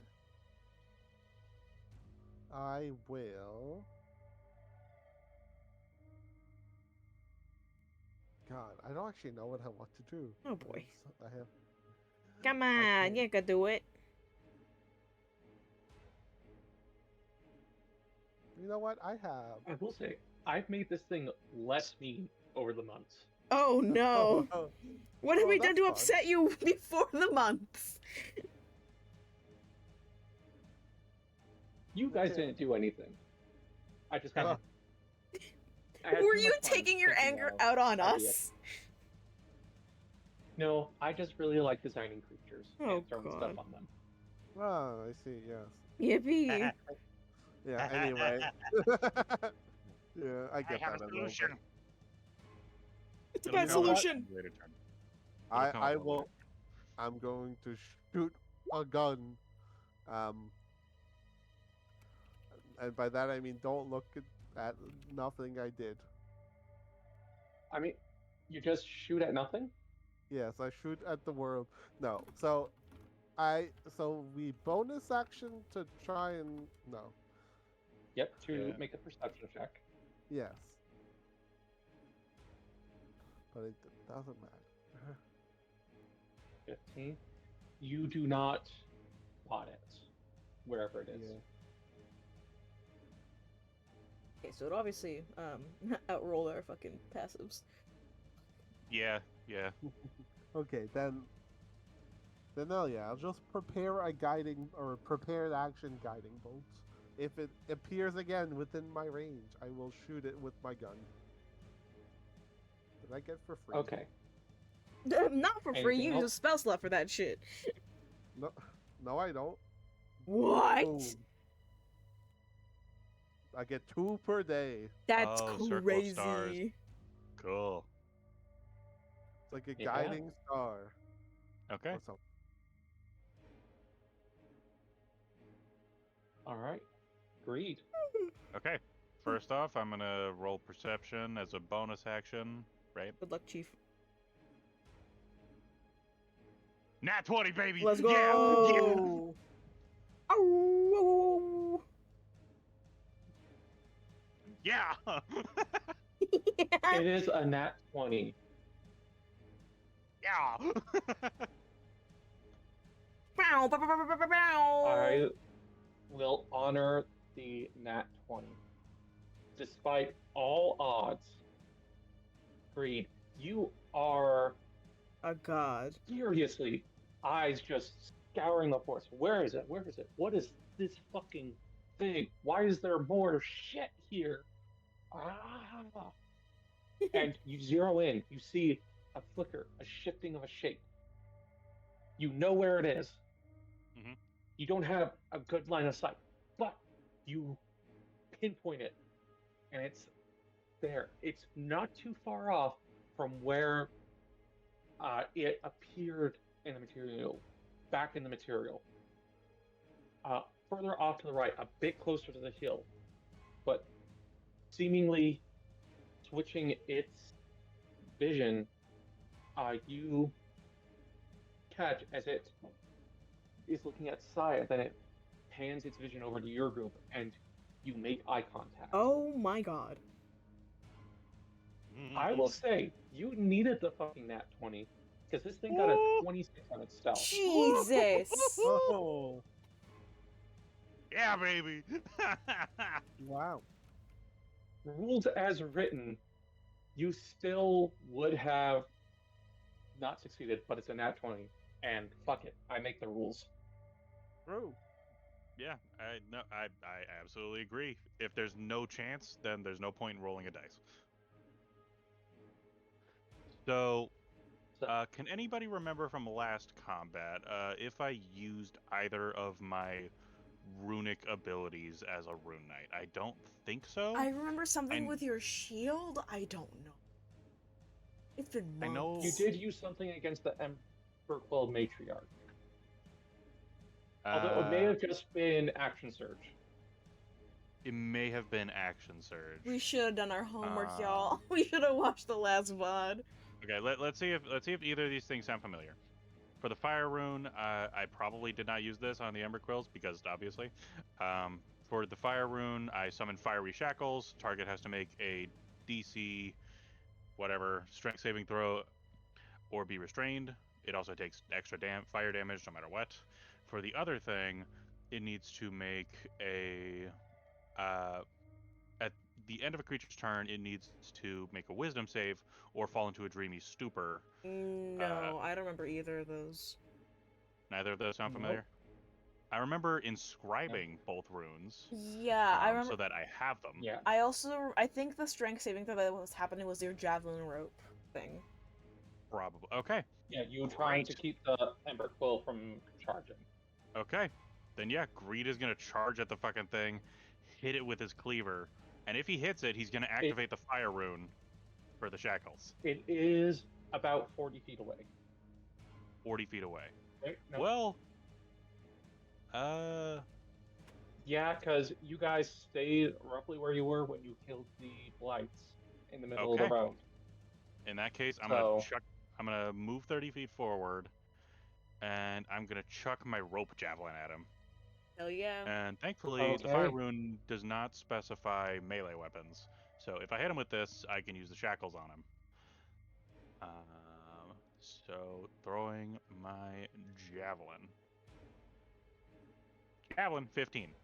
D: I will. God, I don't actually know what to do.
B: Oh, boy.
D: I have.
B: Come
D: Okay.
B: on, you can do it.
D: You know what? I have.
A: I will say, I've made this thing less mean over the months.
B: Oh no.
D: Oh,
B: What have
D: well,
B: we done
D: that's
B: to
D: fun.
B: upset you before the months?
A: You guys
D: Okay.
A: didn't do anything. I just kind
D: Oh.
A: of. I had
B: Were
A: too
B: you
A: much fun
B: taking your
A: thinking
B: anger
A: of
B: out on
A: ideas.
B: us?
A: No, I just really like designing creatures
B: Oh,
A: and throwing
B: God.
A: stuff on them.
D: Oh, I see. Yes.
B: Yippee.
D: Yeah. Anyway. Yeah, I get that a little bit.
B: It's a
C: It'll
B: bad
C: come up with
B: solution.
C: a later turn. It'll come up
D: I
C: with a
D: will.
C: later
D: I'm going to shoot a gun. And by that I mean don't look at nothing I did.
A: I mean, you just shoot at nothing?
D: Yes, I shoot at the world. No, so we bonus action to try and no.
A: Yep, to
C: Yeah.
A: make a perception check.
D: Yes, but it doesn't matter.
A: 15. You do not spot it, wherever it is.
D: Yeah.
B: Okay, so it obviously outroll our fucking passives.
C: Yeah, yeah.
D: Okay, then oh yeah, I'll just prepare a guiding or prepared action guiding bolt. If it appears again within my range, I will shoot it with my gun. Did I get for free?
A: Okay.
B: Not for free,
A: Anything
B: you use a
A: else?
B: spell slot for that shit.
D: No, I don't.
B: What?
D: Boom. I get 2 per day.
B: That's
C: Oh, circle of
B: crazy.
C: stars. Cool.
D: It's like a
A: Yeah.
D: guiding star.
C: Okay.
D: Or something.
A: All right. Greed.
C: Okay. first off, I'm gonna roll perception as a bonus action, right?
B: Good luck, Chief.
C: Nat 20, baby!
B: Let's go!
C: Yeah!
B: Ow!
C: Yeah!
A: It is a nat 20.
C: Yeah!
B: Bow, bow, bow, bow, bow, bow, bow.
A: I will honor the nat 20. Despite all odds, Greed, you are
B: A god.
A: furiously, eyes just scouring the forest. Where is it? Where is it? What is this fucking thing? Why is there more shit here? Ah! And you zero in. You see a flicker, a shifting of a shape. You know where it is.
C: Mhm.
A: You don't have a good line of sight, but you pinpoint it, and it's there. It's not too far off from where it appeared in the material, back in the material. Further off to the right, a bit closer to the hill, but seemingly switching its vision, you catch as it is looking at Saya, then it pans its vision over to your group, and you make eye contact.
B: Oh my god.
A: I will say, you needed the fucking nat 20, because this thing got a 26 on its stealth.
B: Jesus!
D: Oh,
C: Yeah, baby!
D: wow.
A: Rules as written, you still would have not succeeded, but it's a nat 20, and fuck it, I make the rules.
D: True.
C: Yeah, I absolutely agree. If there's no chance, then there's no point in rolling a dice. So,
A: So,
C: can anybody remember from last combat if I used either of my runic abilities as a rune knight? I don't think so.
B: I remember something
C: I-
B: with your shield. I don't know. It's been months.
C: I know-
A: you did use something against the Emberquill Matriarch, although it may have just been Action Surge.
C: It may have been Action Surge.
B: We should have done our homework,
C: Um,
B: y'all. We should have watched the last VOD.
C: Okay, let's see if either of these things sound familiar. For the fire rune, I probably did not use this on the Ember Quills because obviously. For the fire rune, I summon fiery shackles. Target has to make a DC, whatever, strength saving throw, or be restrained. It also takes extra fire damage no matter what. For the other thing, it needs to make a at the end of a creature's turn, it needs to make a wisdom save or fall into a dreamy stupor.
B: No, I don't remember either of those.
C: Neither of those sound
A: Nope.
C: familiar? I remember inscribing both runes
B: Yeah, I remember.
C: so that I have them.
A: Yeah.
B: I think the strength saving throw that was happening was your javelin rope thing.
C: Probably. Okay.
A: Yeah, you trying to keep the Emberquill from charging.
C: Okay. Then yeah, Greed is gonna charge at the fucking thing, hit it with his cleaver, and if he hits it, he's gonna activate the fire rune for the shackles.
A: It is about 40 feet away.
C: 40 feet away.
A: Right? No.
C: Well,
A: Yeah, because you guys stayed roughly where you were when you killed the blights in the middle of
C: Okay.
A: the road.
C: in that case,
A: So-
C: I'm gonna move 30 feet forward, and I'm gonna chuck my rope javelin at him.
B: Hell yeah.
C: And thankfully, the fire
A: Okay.
C: rune does not specify melee weapons. So if I hit him with this, I can use the shackles on him. So throwing my javelin. Javelin 15.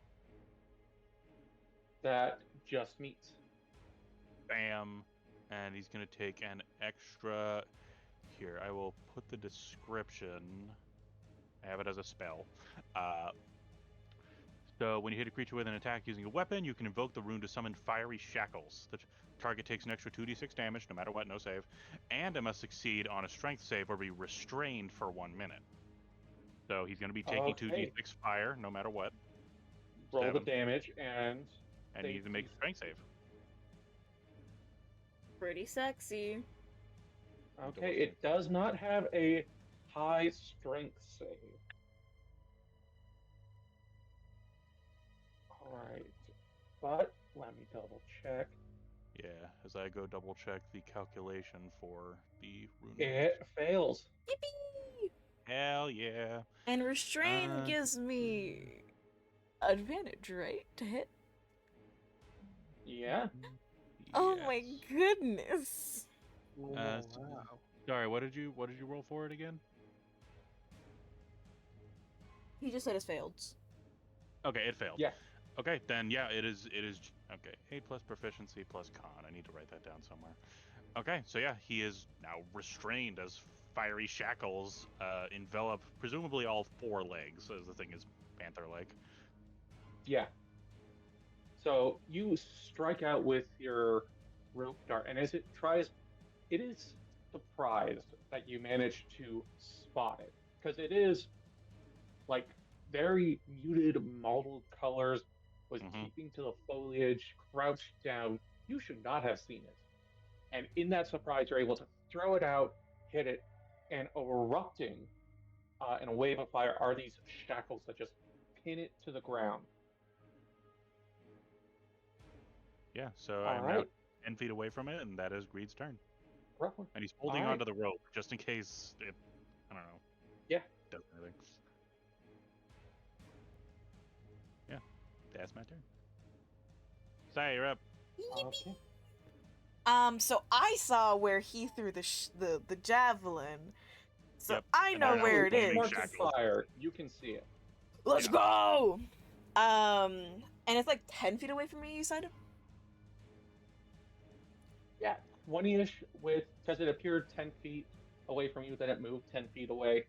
A: That just meets.
C: Bam. And he's going to take an extra. Here, I will put the description. I have it as a spell. So when you hit a creature with an attack using a weapon, you can invoke the rune to summon fiery shackles. The target takes an extra 2d6 damage, no matter what, no save. And it must succeed on a strength save or be restrained for 1 minute. So he's going to be taking
A: Okay.
C: 2d6 fire, no matter what.
A: Roll the
C: 7.
A: damage and
C: And he needs to make a strength save.
B: Pretty sexy.
A: okay, it does not have a high strength save. Alright. But Let me double check.
C: Yeah, as I go double check the calculation for the rune.
A: It fails.
B: Yippee!
C: Hell yeah.
B: And restrain gives me advantage, right? To hit?
A: Yeah.
B: Oh my
C: Yes.
B: goodness.
D: Oh,
C: so-
D: wow.
C: Sorry, what did you roll for it again?
B: He just said it's failed.
C: Okay, it failed.
A: Yeah.
C: Okay, then yeah, it is okay. 8 plus proficiency plus con. I need to write that down somewhere. Okay, so yeah, he is now restrained as fiery shackles envelop presumably all 4 legs, as the thing is panther-like.
A: Yeah. So you strike out with your rope dart, and as it tries, it is surprised that you managed to spot it because it is like very muted, mottled colors, was
C: Mhm.
A: keeping to the foliage, crouched down. You should not have seen it. And in that surprise, you're able to throw it out, hit it, and erupting in a wave of fire are these shackles that just pin it to the ground.
C: Yeah, so
A: All
C: I'm now
A: right,
C: 10 feet away from it, and that is Greed's turn.
A: roughly.
C: And he's holding
A: Alright.
C: onto the rope just in case it, I don't know.
A: Yeah.
C: Does anything. Yeah, that's my turn. Sorry, you're up.
A: Okay.
B: So I saw where he threw the javelin. So
C: Yep,
B: I
C: and
B: know
C: now
B: where it
C: flaming
B: is.
A: Mark of
C: shackles.
A: fire. You can see it.
B: Let's
C: Yeah.
B: go! And it's like 10 feet away from me, you said?
A: Yeah, 20-ish with, because it appeared 10 feet away from you, then it moved 10 feet away.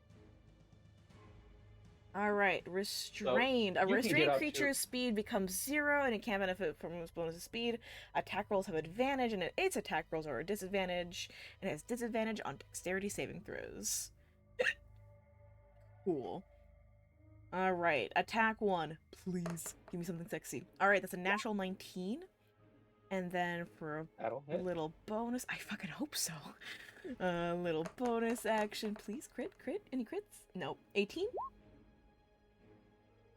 B: Alright, restrained. A
A: you can get
B: restrained
A: up to-
B: creature's speed becomes 0 and it can't benefit from its bonus of speed. Attack rolls have advantage and its attack rolls are a disadvantage, and it has disadvantage on dexterity saving throws. Cool. Alright, attack 1. Please give me something sexy. Alright, that's a natural 19. And then for
A: That'll
B: a
A: hit.
B: little bonus, I fucking hope so. A little bonus action, please. Crit. Any crits? No. 18?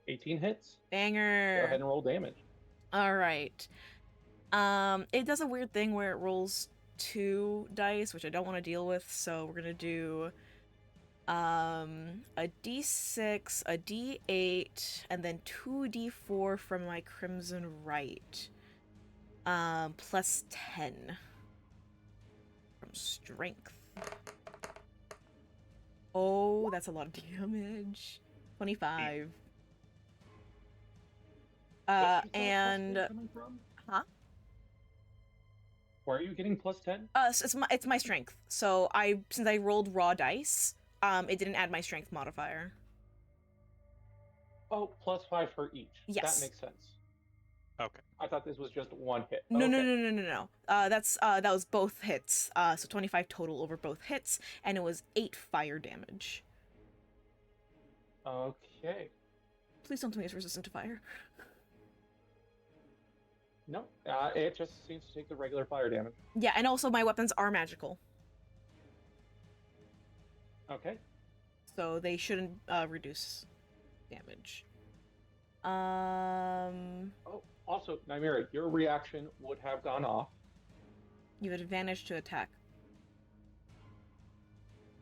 A: 18 hits. Go
B: Banger.
A: ahead and roll damage.
B: Alright. It does a weird thing where it rolls 2 dice, which I don't want to deal with, so we're gonna do a d6, a d8, and then 2d4 from my Crimson Right. Plus 10 from strength. Oh, that's a lot of damage. 25.
A: Where's that
B: And
A: plus 10 coming from?
B: huh?
A: Where are you getting plus 10?
B: So it's my strength. So since I rolled raw dice, it didn't add my strength modifier.
A: Oh, plus 5 for each.
B: Yes.
A: That makes sense.
C: Okay.
A: I thought this was just one hit.
B: No,
A: Okay.
B: no. That was both hits. So 25 total over both hits, and it was 8 fire damage.
A: Okay.
B: Please don't tell me it's resistant to fire.
A: No, it just seems to take the regular fire damage.
B: Yeah, and also my weapons are magical,
A: Okay.
B: so they shouldn't reduce damage.
A: Oh, also, Nymera, your reaction would have gone off.
B: You have advantage to attack.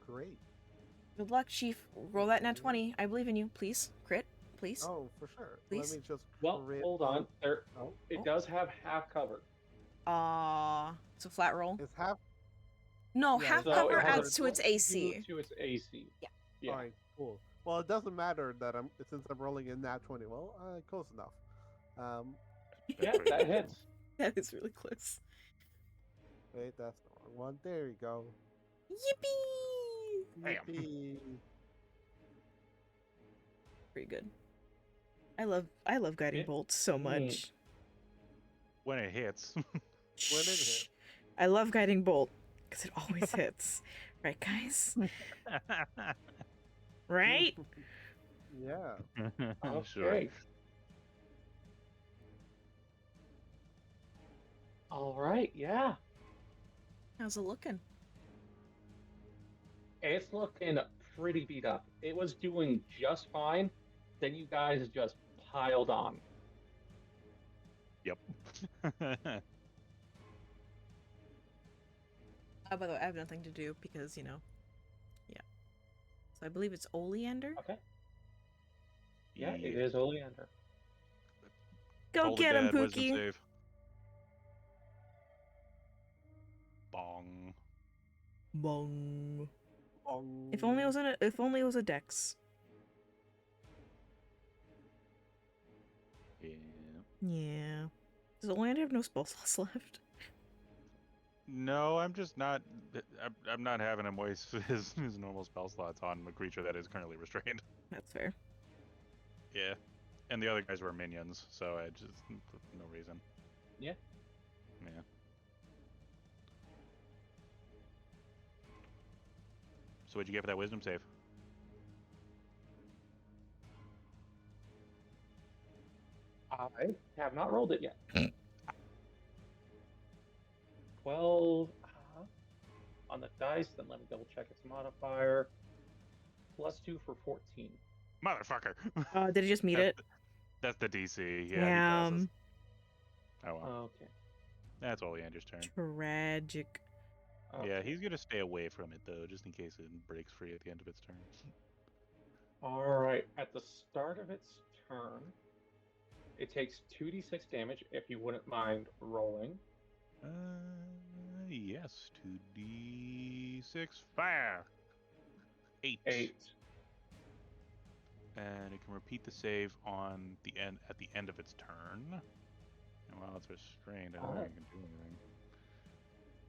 D: Great.
B: Good luck, Chief. Roll that nat 20. I believe in you. Please. Crit. Please.
D: Oh, for sure.
B: Please?
D: Let me just.
A: Well,
D: crit-
A: hold on. There,
D: Oh,
A: it
B: Oh.
A: does have half cover.
B: So flat roll.
D: it's half.
B: No,
D: Yeah,
B: half
A: So
B: cover
A: it has
B: adds to its
A: a
B: AC.
A: To its AC. Yeah.
D: Alright, cool. Well, it doesn't matter that since I'm rolling in nat 20. Well, close enough.
A: Yeah, that hits.
B: That is really close.
D: Wait, that's the wrong one. There you go.
B: Yippee!
C: Bam.
D: Yippee.
B: Pretty good. I love guiding
A: It-
B: bolts so much.
C: When it hits.
D: When it hits.
B: I love guiding bolt because it always hits. Right, guys? Right?
D: Yeah.
C: Sure.
A: Okay. All right. Yeah.
B: How's it looking?
A: It's looking pretty beat up. It was doing just fine. Then you guys just piled on.
C: Yep.
B: Oh, by the way, I have nothing to do because, you know, yeah. So I believe it's Oleander.
A: Okay. Yeah, it is Oleander.
B: Go
C: Hold a
B: get him,
C: dad, wisdom
B: Pookie.
C: save. Bong.
B: Bong.
D: Bong.
B: If only it was a Dex.
C: Yeah.
B: Yeah. Does Oleander have no spell slots left?
C: No, I'm just not. I'm not having him waste his normal spell slots on a creature that is currently restrained.
B: That's fair.
C: Yeah, and the other guys were minions, so I just no reason.
A: Yeah.
C: Yeah. So what'd you get for that wisdom save?
A: I have not rolled it yet. 12 on the dice, then let me double check its modifier. +2 for 14.
C: Motherfucker.
B: Did he just meet it?
C: That's the DC. Yeah, he passes. Oh well.
A: Okay.
C: That's Oleander's turn.
B: Tragic.
C: Yeah,
A: Okay.
C: he's gonna stay away from it though, just in case it breaks free at the end of its turn.
A: All right. At the start of its turn, it takes 2d6 damage if you wouldn't mind rolling.
C: Yes. 2d6 fire. 8.
A: 8.
C: And it can repeat the save on the end at the end of its turn. And while it's restrained, I don't think it can do anything.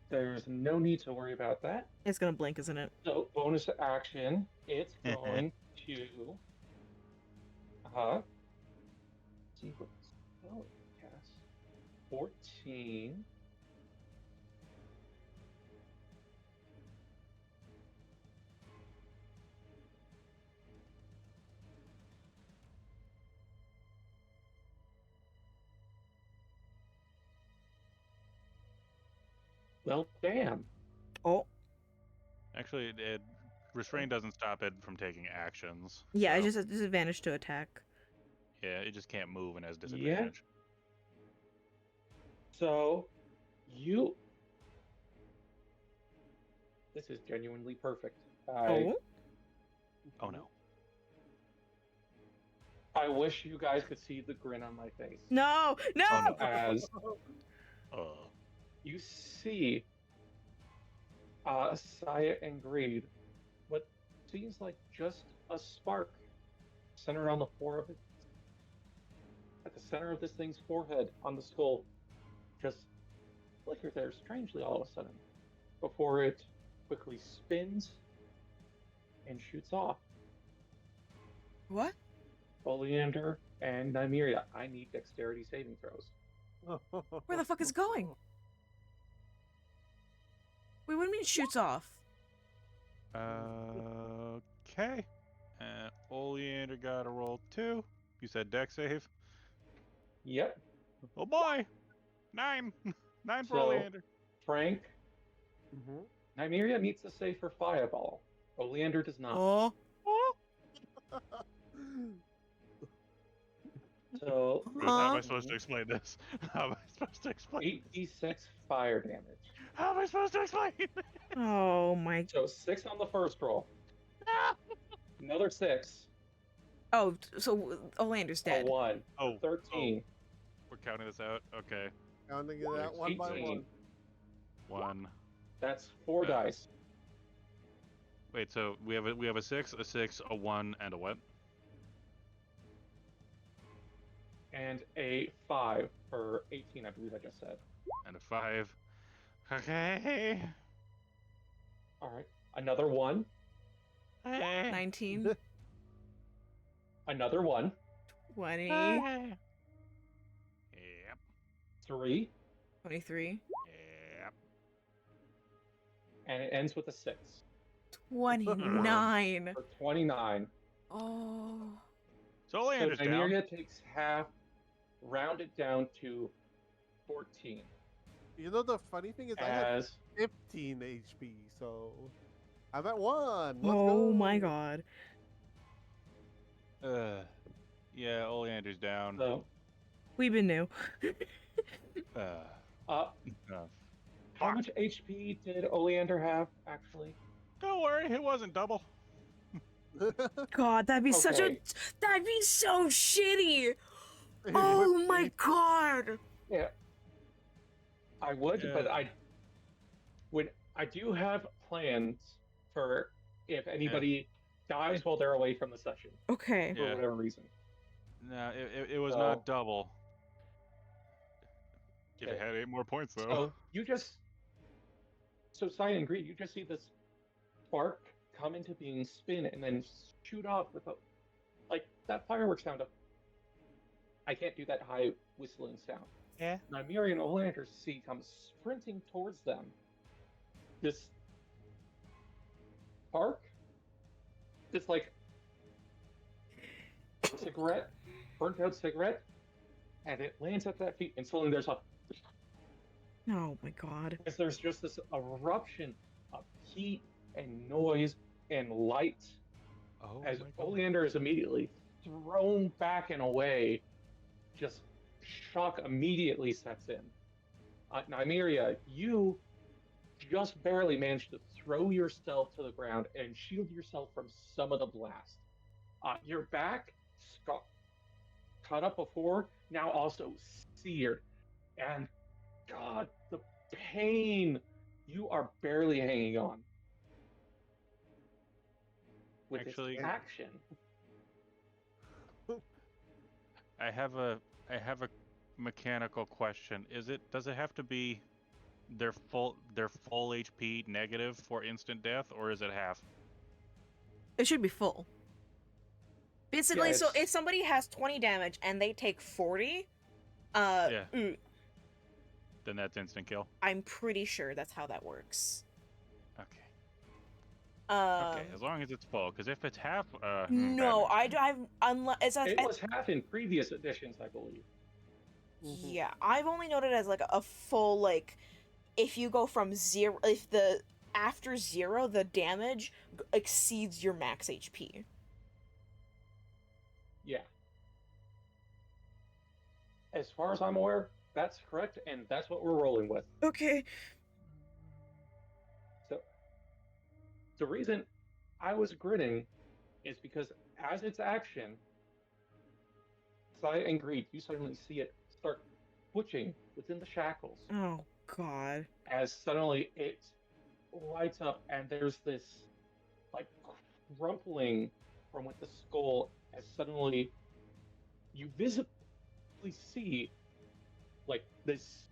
A: There's no need to worry about that.
B: It's gonna blink, isn't it?
A: So bonus action, it's going to see what spell it casts. 14. Well, damn.
B: Oh.
C: Actually, restraint doesn't stop it from taking actions.
B: Yeah,
C: so,
B: it's just a disadvantage to attack.
C: yeah, it just can't move and has
A: Yeah.
C: disadvantage.
A: So, you. This is genuinely perfect.
B: Oh.
C: Oh no.
A: I wish you guys could see the grin on my face.
B: No! No!
C: Oh, no.
A: As
C: Oh.
A: you see Saya and Greed, what seems like just a spark centered on the at the center of this thing's forehead on the skull, just flicker there strangely all of a sudden, before it quickly spins and shoots off.
B: What?
A: Oleander and Nymeria, I need dexterity saving throws.
B: Where the fuck is it going? Wait, what do you mean it shoots off?
C: Okay. Oleander got a roll 2. You said dex save.
A: Yep.
C: Oh boy! 9! 9 for
A: So-
C: Oleander.
A: Frank, Nymeria needs to save for Fireball. Oleander does not.
B: Oh.
C: Oh!
A: So
C: How am I supposed to explain this? How am I supposed to explain this?
A: 8d6 fire damage.
C: How am I supposed to explain?
B: Oh my.
A: So 6 on the first roll. Another 6.
B: Oh, so Olander's
A: A
B: dead.
A: 1.
C: Oh,
A: 13.
C: we're counting this out. Okay.
D: Counting it out one by
A: 18.
D: one.
C: 1.
A: That's 4 dice.
C: Wait, so we have a 6, a 6, a 1, and a what?
A: And a 5 for 18, I believe I just said.
C: And a 5. Okay.
A: Alright. Another 1.
C: Hey.
B: 19,
A: Another 1.
B: 20,
C: Yep.
A: 3.
B: 23,
C: Yep.
A: And it ends with a 6.
B: 29.
A: For 29.
B: Oh.
C: So
A: So
C: Oleander's down.
A: Nymeria takes half, rounded down to 14.
D: You know the funny thing is I had
A: As
D: 15 HP, so I'm at 1. Let's
B: Oh
D: go.
B: my god.
C: Yeah, Oleander's down.
A: so
B: We've been new.
A: Uh, how much HP did Oleander have, actually?
C: Don't worry, it wasn't double.
B: God, that'd be such a.
A: Okay.
B: That'd be so shitty. Oh my god.
A: Yeah, I would, but
C: Yeah.
A: I do have plans for if anybody dies while they're away from the session
B: Okay.
A: for
C: Yeah.
A: whatever reason.
C: No, it was
A: So-
C: not double. If it
A: Okay.
C: had 8 more points, though.
A: So you just, so Cyan and Greed, you just see this spark come into being, spin, and then shoot off with a, like that fireworks sound of. I can't do that high whistling sound.
C: Yeah.
A: Nymeria and Oleander see come sprinting towards them. This spark, this like cigarette, burnt out cigarette, and it lands at that feet, and suddenly there's a.
B: Oh my god.
A: Because there's just this eruption of heat and noise and light
C: Oh
A: as
C: my God.
A: Oleander is immediately thrown back and away. Just shock immediately sets in. Nymeria, you just barely managed to throw yourself to the ground and shield yourself from some of the blast. Your back, cut up before, now also seared. And God, the pain! You are barely hanging on. With
C: Actually-
A: this action.
C: I have a mechanical question. Does it have to be their full HP negative for instant death, or is it half?
B: It should be full. Basically,
A: Yeah,
B: so
A: it's-
B: if somebody has 20 damage and they take 40,
C: Yeah.
B: ooh,
C: Then that's instant kill.
B: I'm pretty sure that's how that works.
C: Okay. Okay, as
B: Um,
C: long as it's full. Because if it's half,
B: no,
C: bad.
B: I've unless it's
A: It was half in previous editions, I believe.
B: yeah, I've only noted as like a full like if you go from 0, if the after 0 the damage exceeds your max HP.
A: Yeah. As far as I'm aware, that's correct, and that's what we're rolling with.
B: Okay.
A: So, the reason I was grinning is because as its action, Sight and Greed, you suddenly see it start twitching within the shackles.
B: Oh god.
A: As suddenly it lights up, and there's this like crumpling from with the skull, as suddenly you visibly see like this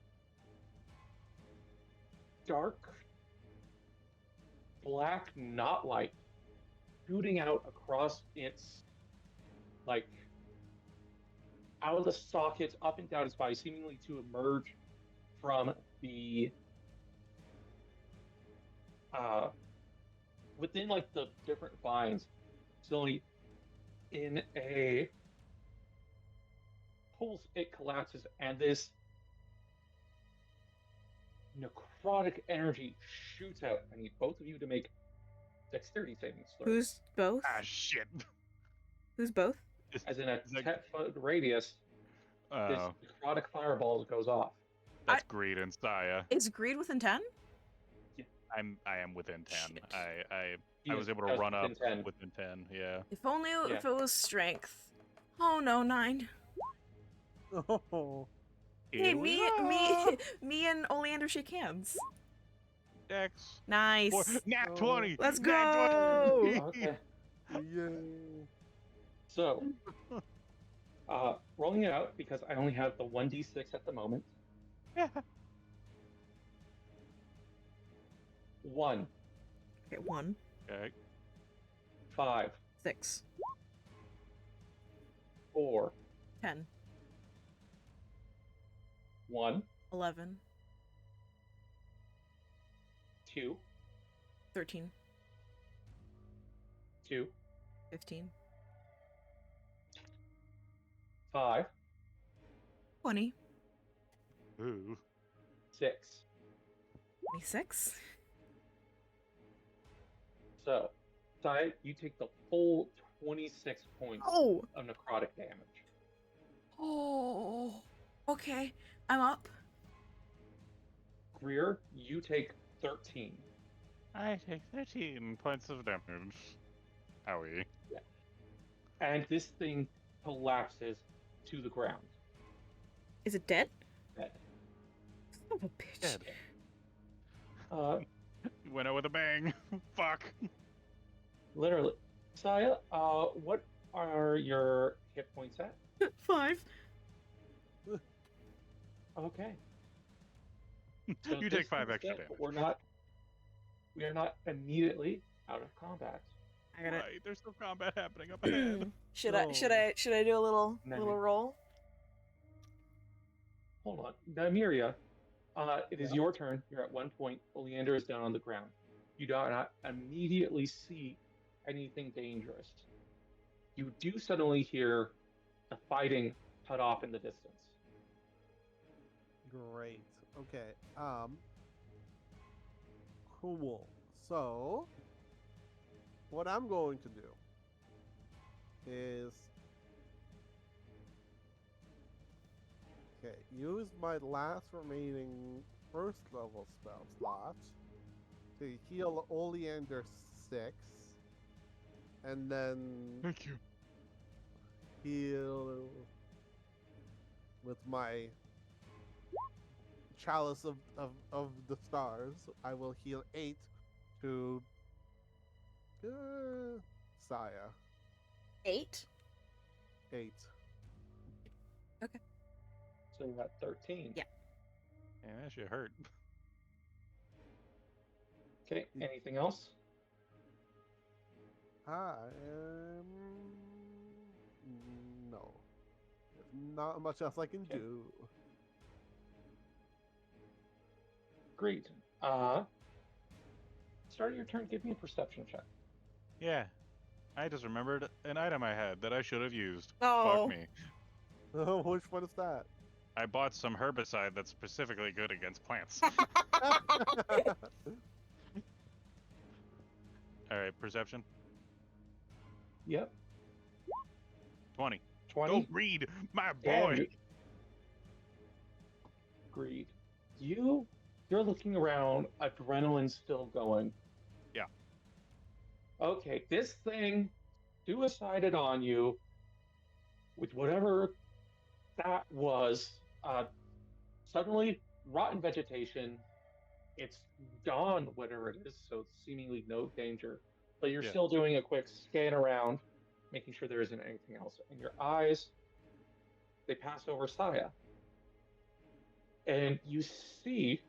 A: dark black knot light shooting out across its like out of the sockets up and down its body, seemingly to emerge from the within like the different vines, slowly in a pulse it collapses, and this necrotic energy shoots out. I need both of you to make dexterity savings throws.
B: Who's both?
C: Ah, shit.
B: Who's both?
A: As in a
C: Is that-
A: 10-foot radius, this
C: Oh,
A: necrotic fireball goes off.
C: that's Greed and Saya.
B: Is Greed within 10?
C: I am within 10.
B: Shit.
C: I
A: He
C: was
A: is
C: able to
A: just
C: run up
A: within 10.
C: within 10. Yeah.
B: If only if
A: Yeah.
B: it was strength. Oh no, 9.
D: Oh,
B: Hey,
C: Here we
B: me,
C: are.
B: me and Oleander shake hands.
C: Dex.
B: Nice.
C: Nat
D: Oh.
C: 20.
B: Let's
C: Nat
B: go.
C: 20.
A: Okay.
D: yay.
A: So, rolling it out because I only have the 1d6 at the moment. 1,
B: Okay, 1,
C: Okay.
A: 5,
B: 6,
A: 4,
B: 10,
A: 1,
B: 11,
A: 2,
B: 13,
A: 2,
B: 15,
A: 5,
B: 20,
C: Ooh.
A: 6.
B: 26.
A: So, Sai, you take the full 26 points
B: Oh.
A: of necrotic damage.
B: Oh. Okay. I'm up.
A: Greer, you take 13.
C: I take 13 points of damage. Owie.
A: And this thing collapses to the ground.
B: Is it dead?
A: Dead.
B: Son of a bitch.
C: Dead. Went out with a bang. Fuck.
A: Literally. Saya, what are your hit points at?
B: 5.
A: Okay. So
C: You
A: this
C: take 5
A: thing's
C: extra
A: dead,
C: damage.
A: but we are not immediately out of combat.
B: I gotta.
C: Right, there's still combat happening up ahead.
B: Should
D: No.
B: I do a little
A: No.
B: roll?
A: Hold on. Nymeria, it is
D: Yeah.
A: your turn. You're at 1 point. Oleander is down on the ground. You do not immediately see anything dangerous. You do suddenly hear the fighting cut off in the distance.
D: Great. Okay. Cool. So, what I'm going to do is, okay, use my last remaining first level spell slot to heal Oleander 6, and then
C: Thank you.
D: heal with my chalice of the stars. I will heal 8 to Saya.
B: 8.
D: 8.
A: So you're at 13.
B: Yeah.
C: Man, that shit hurt.
A: Okay, anything else?
D: No. There's not much else I can
A: Okay.
D: do.
A: Great. Start of your turn, give me a perception check.
C: Yeah. I just remembered an item I had that I should have used.
B: Oh.
C: Fuck me.
D: Which one is that?
C: I bought some herbicide that's specifically good against plants. Alright, perception.
A: Yep.
C: 20.
A: 20.
C: Go read, my boy!
A: And Greed. You're looking around, adrenaline's still going.
C: Yeah.
A: Okay, this thing suicided on you with whatever that was. Suddenly, rotten vegetation. It's gone, whatever it is, so seemingly no danger. But you're
C: Yeah.
A: still doing a quick scan around, making sure there isn't anything else. And your eyes, they pass over Saya. And you see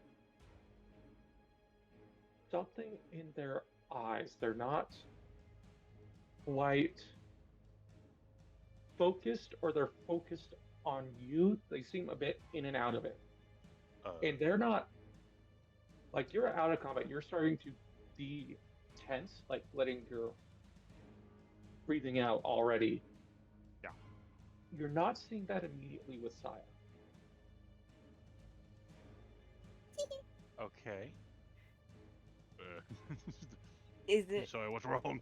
A: something in their eyes. They're not quite focused, or they're focused on you. They seem a bit in and out of it. And they're not, like, you're out of combat. You're starting to be tense, like letting your breathing out already.
C: Yeah.
A: You're not seeing that immediately with Saya.
C: Okay.
B: Is it
C: Sorry, what's wrong?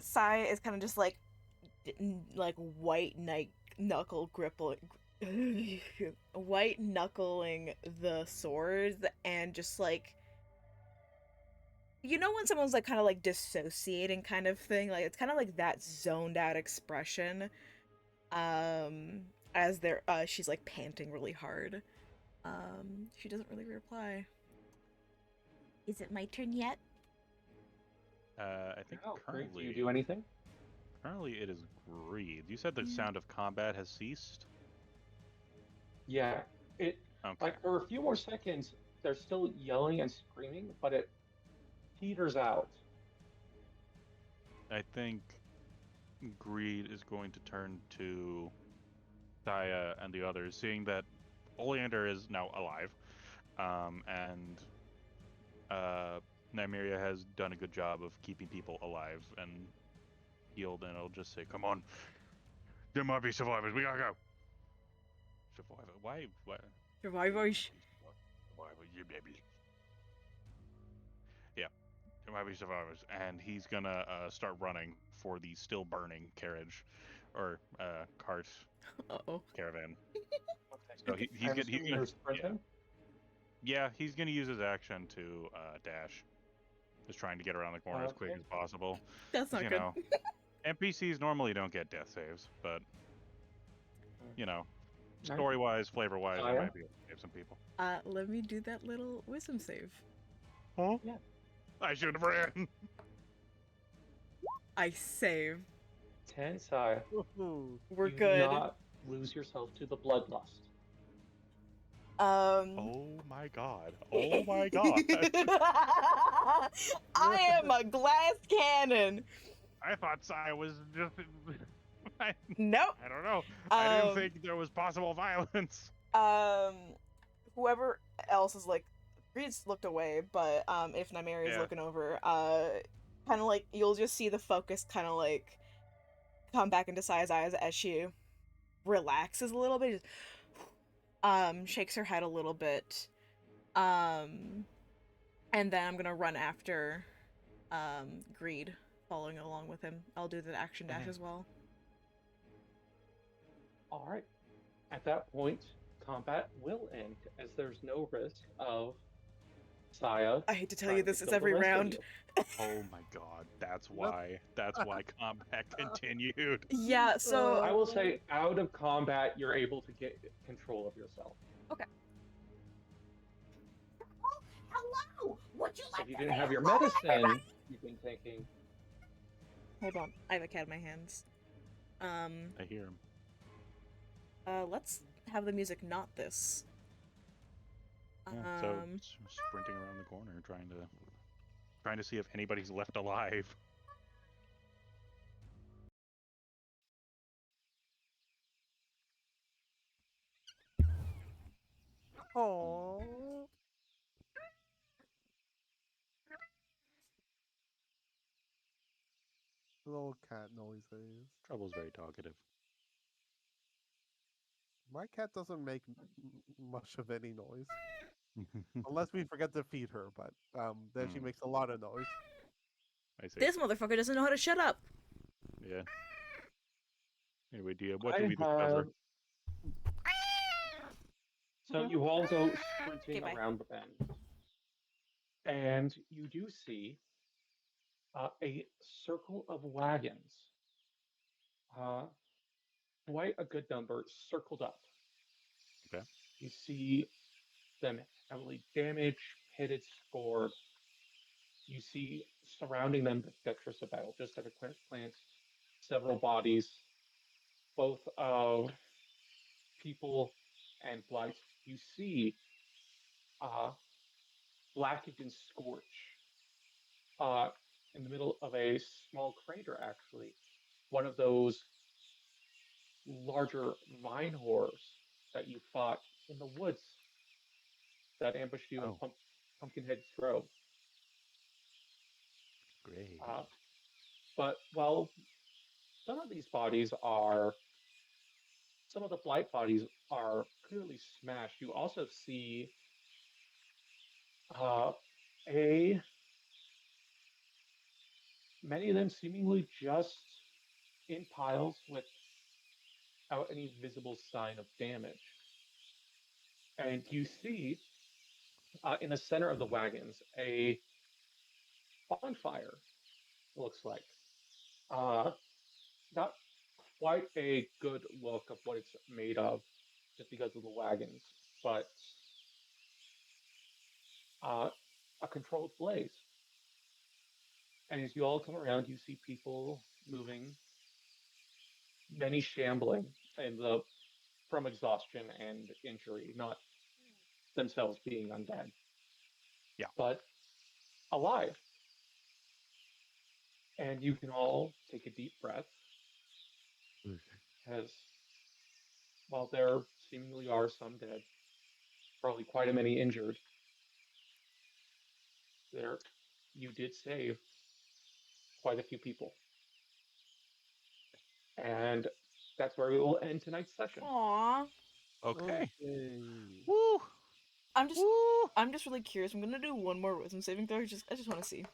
B: Sai is kind of just like white knuckle gripping white knuckling the swords, and just like, you know when someone's like kind of like dissociating kind of thing, like it's kind of like that zoned out expression as they're she's like panting really hard. She doesn't really reply. Is it my turn yet?
C: I think
A: Oh, great. Do
C: currently,
A: you do anything?
C: currently it is Greed. You said the sound of combat has ceased?
A: Yeah. It
C: Okay.
A: like for a few more seconds, they're still yelling and screaming, but it peters out.
C: I think Greed is going to turn to Saya and the others, seeing that Oleander is now alive, and Nymeria has done a good job of keeping people alive and healed, and I'll just say, come on, there might be survivors, we gotta go. Survivor, why?
B: Survivors.
C: Survivor, you baby. Yeah, there might be survivors, and he's gonna start running for the still burning carriage, or cart,
B: Uh-oh.
C: caravan.
A: Okay.
C: So he's
A: I'm
C: gonna,
A: assuming you're sprinting?
C: Yeah, he's gonna use his action to dash. Just trying to get around the corner as quick
A: Okay.
C: as possible.
B: That's not
C: You
B: good.
C: know, NPCs normally don't get death saves, but you know,
A: Alright.
C: story-wise, flavor-wise, I
A: Aya?
C: might be able to save some people.
B: Let me do that little wisdom save.
C: Huh?
A: Yeah.
C: I should have ran.
B: I save.
A: 10, Saya.
D: Woohoo.
B: We're
A: Do
B: good.
A: not lose yourself to the bloodlust.
C: Oh my god. Oh my god.
B: I am a glass cannon.
C: I thought I was just. I
B: Nope.
C: don't know. I didn't
B: Um,
C: think there was possible violence.
B: Whoever else is like, Reed's looked away, but if Nymeria is
C: Yeah.
B: looking over, kind of like you'll just see the focus kind of like come back into Saya's eyes as she relaxes a little bit. Just, shakes her head a little bit, and then I'm gonna run after, Greed, following along with him. I'll do the action dash as well.
A: Alright. At that point, combat will end, as there's no risk of Saya.
B: I hate to tell
A: trying
B: you
A: to
B: this, it's
A: kill the
B: every
A: rest of
B: round.
A: you.
C: Oh my god. That's why. That's why combat continued.
B: Yeah, so
A: I will say, out of combat, you're able to get control of yourself.
F: Hello! Would you
A: So
F: like
A: if you
F: to
A: didn't
F: say
A: have your
F: hello,
A: medicine,
F: everybody?
A: you've been thinking,
B: hold on, I have a cat in my hands.
C: I hear him.
B: Let's have the music not this.
C: Yeah, so sprinting around the corner, trying to see if anybody's left alive.
D: Aww. Little cat noises.
C: Trouble's very talkative.
D: My cat doesn't make much of any noise. Unless we forget to feed her, but then she
C: Hmm.
D: makes a lot of noise.
C: I see.
B: This motherfucker doesn't know how to shut up.
C: Yeah. Anyway, what
A: I
C: did we discover?
A: have... So you all go sprinting
B: Okay, bye.
A: around the bend. And you do see a circle of wagons. Quite a good number circled up.
C: Okay.
A: You see them heavily damaged, pitted, scored. You see surrounding them the detritus of battle. Just at a quick glance, several bodies, both of people and blights. You see blackened and scorched in the middle of a small crater, actually. One of those larger vine horrors that you fought in the woods that ambushed you in
C: Oh.
A: Pumpkinhead Grove.
C: Great.
A: But while some of these bodies are, some of the blight bodies are clearly smashed, you also see many of them seemingly just in piles without any visible sign of damage. And you see in the center of the wagons a bonfire, looks like. Not quite a good look of what it's made of, just because of the wagons, but a controlled blaze. And as you all come around, you see people moving, many shambling, from exhaustion and injury, not themselves being undead.
C: Yeah.
A: But alive. And you can all take a deep breath, as while there seemingly are some dead, probably quite a many injured, there you did save quite a few people. And that's where we will end tonight's session.
B: Aww.
C: Okay.
D: Yay.
C: Woo! Woo!
B: I'm just really curious. I'm gonna do one more wisdom saving throw. I just want to see.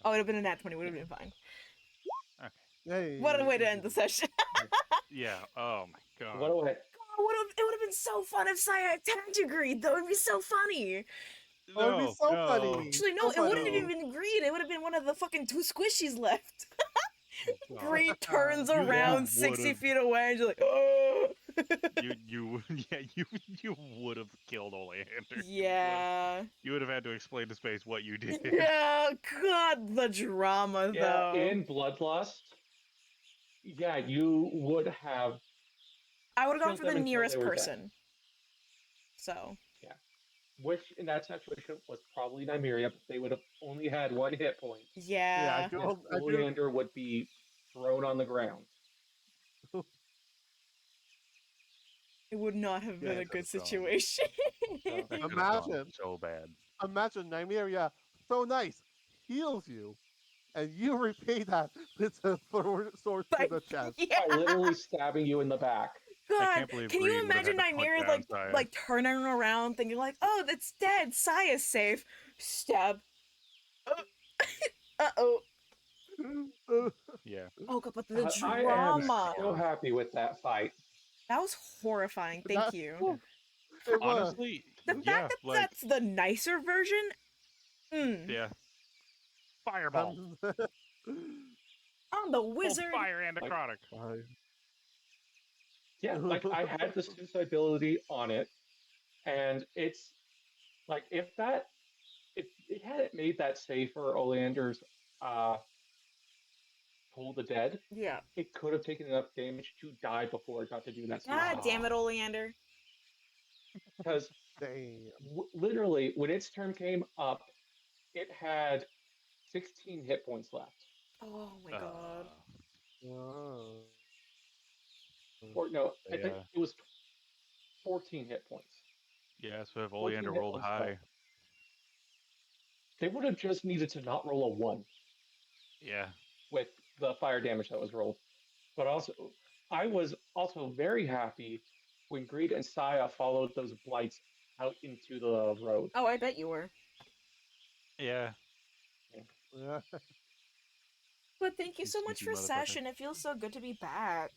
B: Oh, it'd have been a nat 20. Would have been fine.
D: Yay.
B: What a way to end the session.
C: Yeah. Oh my god.
A: What a way.
B: It would have been so fun if Saya attacked agreed, though. It'd be so funny.
D: Oh, it'd be so
C: no.
D: funny.
B: Actually, no,
D: So
B: it wouldn't have
D: funny.
B: even been Greed. It would have been one of the fucking two squishies left.
C: God.
B: Greed turns
C: You
B: around 60
C: would've-
B: feet away and you're like, oh.
C: you would have killed Oleander.
B: Yeah.
C: You would have had to explain to Space what you did.
B: Yeah, God, the drama,
A: Yeah,
B: though.
A: in Bloodlust, yeah, you would have.
B: I would have gone
A: killed
B: for the
A: them until
B: nearest
A: they were dead.
B: person. So.
A: Which, in that situation, was probably Nymeria, but they would have only had one hit point.
B: Yeah.
D: I do.
A: Yes,
D: I do.
A: Oleander would be thrown on the ground.
B: It would not have been
C: Yeah,
B: a good
C: that's gone.
B: situation.
C: That could've gone
D: Imagine.
C: so bad.
D: Imagine Nymeria, so nice, heals you, and you repay that with a sword to
B: Like,
D: the chest.
B: yeah.
A: By literally stabbing you in the back.
B: God,
C: can't believe
B: can
C: Greed
B: you
C: would've had
B: imagine
C: to put
B: Nymeria
C: down Saya.
B: like turning around, thinking like, "Oh, that's dead. Saya's safe." Stab. Uh-oh.
C: Yeah.
B: Oh God, but the
A: I am
B: drama.
A: so happy with that fight.
B: That was horrifying. Thank
D: That-
B: you.
D: It was.
C: Honestly,
B: The fact
C: yeah,
B: that
C: like
B: that's the nicer version.
C: yeah. Fireball.
B: I'm the
C: Both
B: wizard.
C: fire and necrotic.
A: Yeah, like I had the suicide ability on it, and it's like if it hadn't made that safe for Oleander's Toll the Dead,
B: Yeah.
A: it could have taken enough damage to die before it got to do that.
B: God damn it, Oleander.
A: Because
D: Damn.
A: literally, when its turn came up, it had 16 hit points left.
B: Oh my God.
D: Oh.
A: Or no, I think
C: Yeah.
A: it was 14 hit points.
C: Yeah, so if
A: 14
C: Oleander
A: hit
C: rolled
A: points
C: high,
A: left. They would have just needed to not roll a 1
C: yeah.
A: with the fire damage that was rolled. But also, I was also very happy when Greed and Saya followed those blights out into the road.
B: Oh, I bet you were.
C: Yeah.
D: Yeah.
B: But thank you
C: You
B: so much
C: sneaky
B: for
C: motherfucker.
B: session. It feels so good to be back.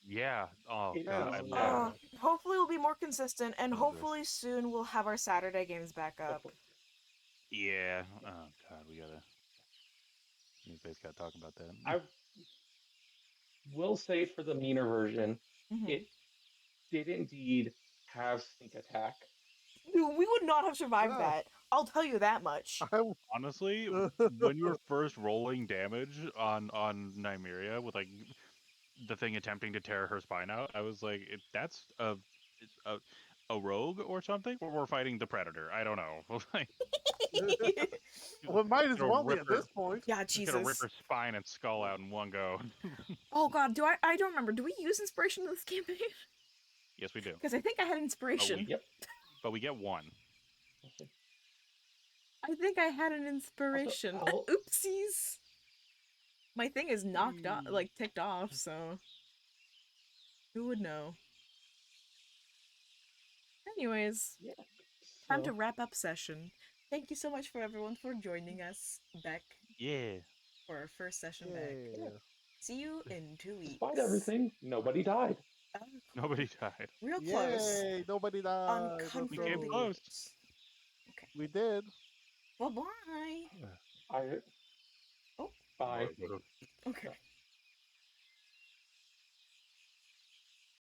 C: Yeah. Oh
A: It
C: god, I
A: is,
C: love
A: yeah.
B: Hopefully we'll be more consistent, and
C: Love this.
B: hopefully soon we'll have our Saturday games back up.
C: Yeah. Oh god, we gotta gotta talk about that.
A: I will say for the meaner version,
B: Mhm.
A: it did indeed have sneak attack.
B: Dude, we would not have survived
D: Yeah.
B: that. I'll tell you that much.
C: Honestly, when you were first rolling damage on Nymeria with like the thing attempting to tear her spine out, I was like, that's a rogue or something, or we're fighting the predator. I don't know. Like,
D: Well, it might as
C: Gonna
D: well be
C: rip
D: at this
C: her.
D: point.
B: Yeah,
C: just gonna rip
B: Jesus.
C: her spine and skull out in one go.
B: Oh God, I don't remember. Do we use inspiration in this campaign?
C: Yes, we do.
B: Because I think I had inspiration.
A: Yep.
C: But we get one.
B: I think I had an inspiration.
A: I'll-
B: Oopsies. My thing is knocked off, like ticked off, so who would know? Anyways,
A: Yeah.
B: time to
A: So,
B: wrap up session. Thank you so much for everyone for joining us back
C: Yeah.
B: for our first session back.
D: Yeah.
B: See you in 2 weeks.
A: despite everything, nobody died.
B: Oh, cool.
C: Nobody died.
B: Real close.
D: Yay! Nobody died. Let's
C: We came
B: Uncomfortably
D: go.
C: close.
B: Okay.
D: We did.
B: Bye bye.
A: I.
B: Oh.
A: Bye.
B: Okay.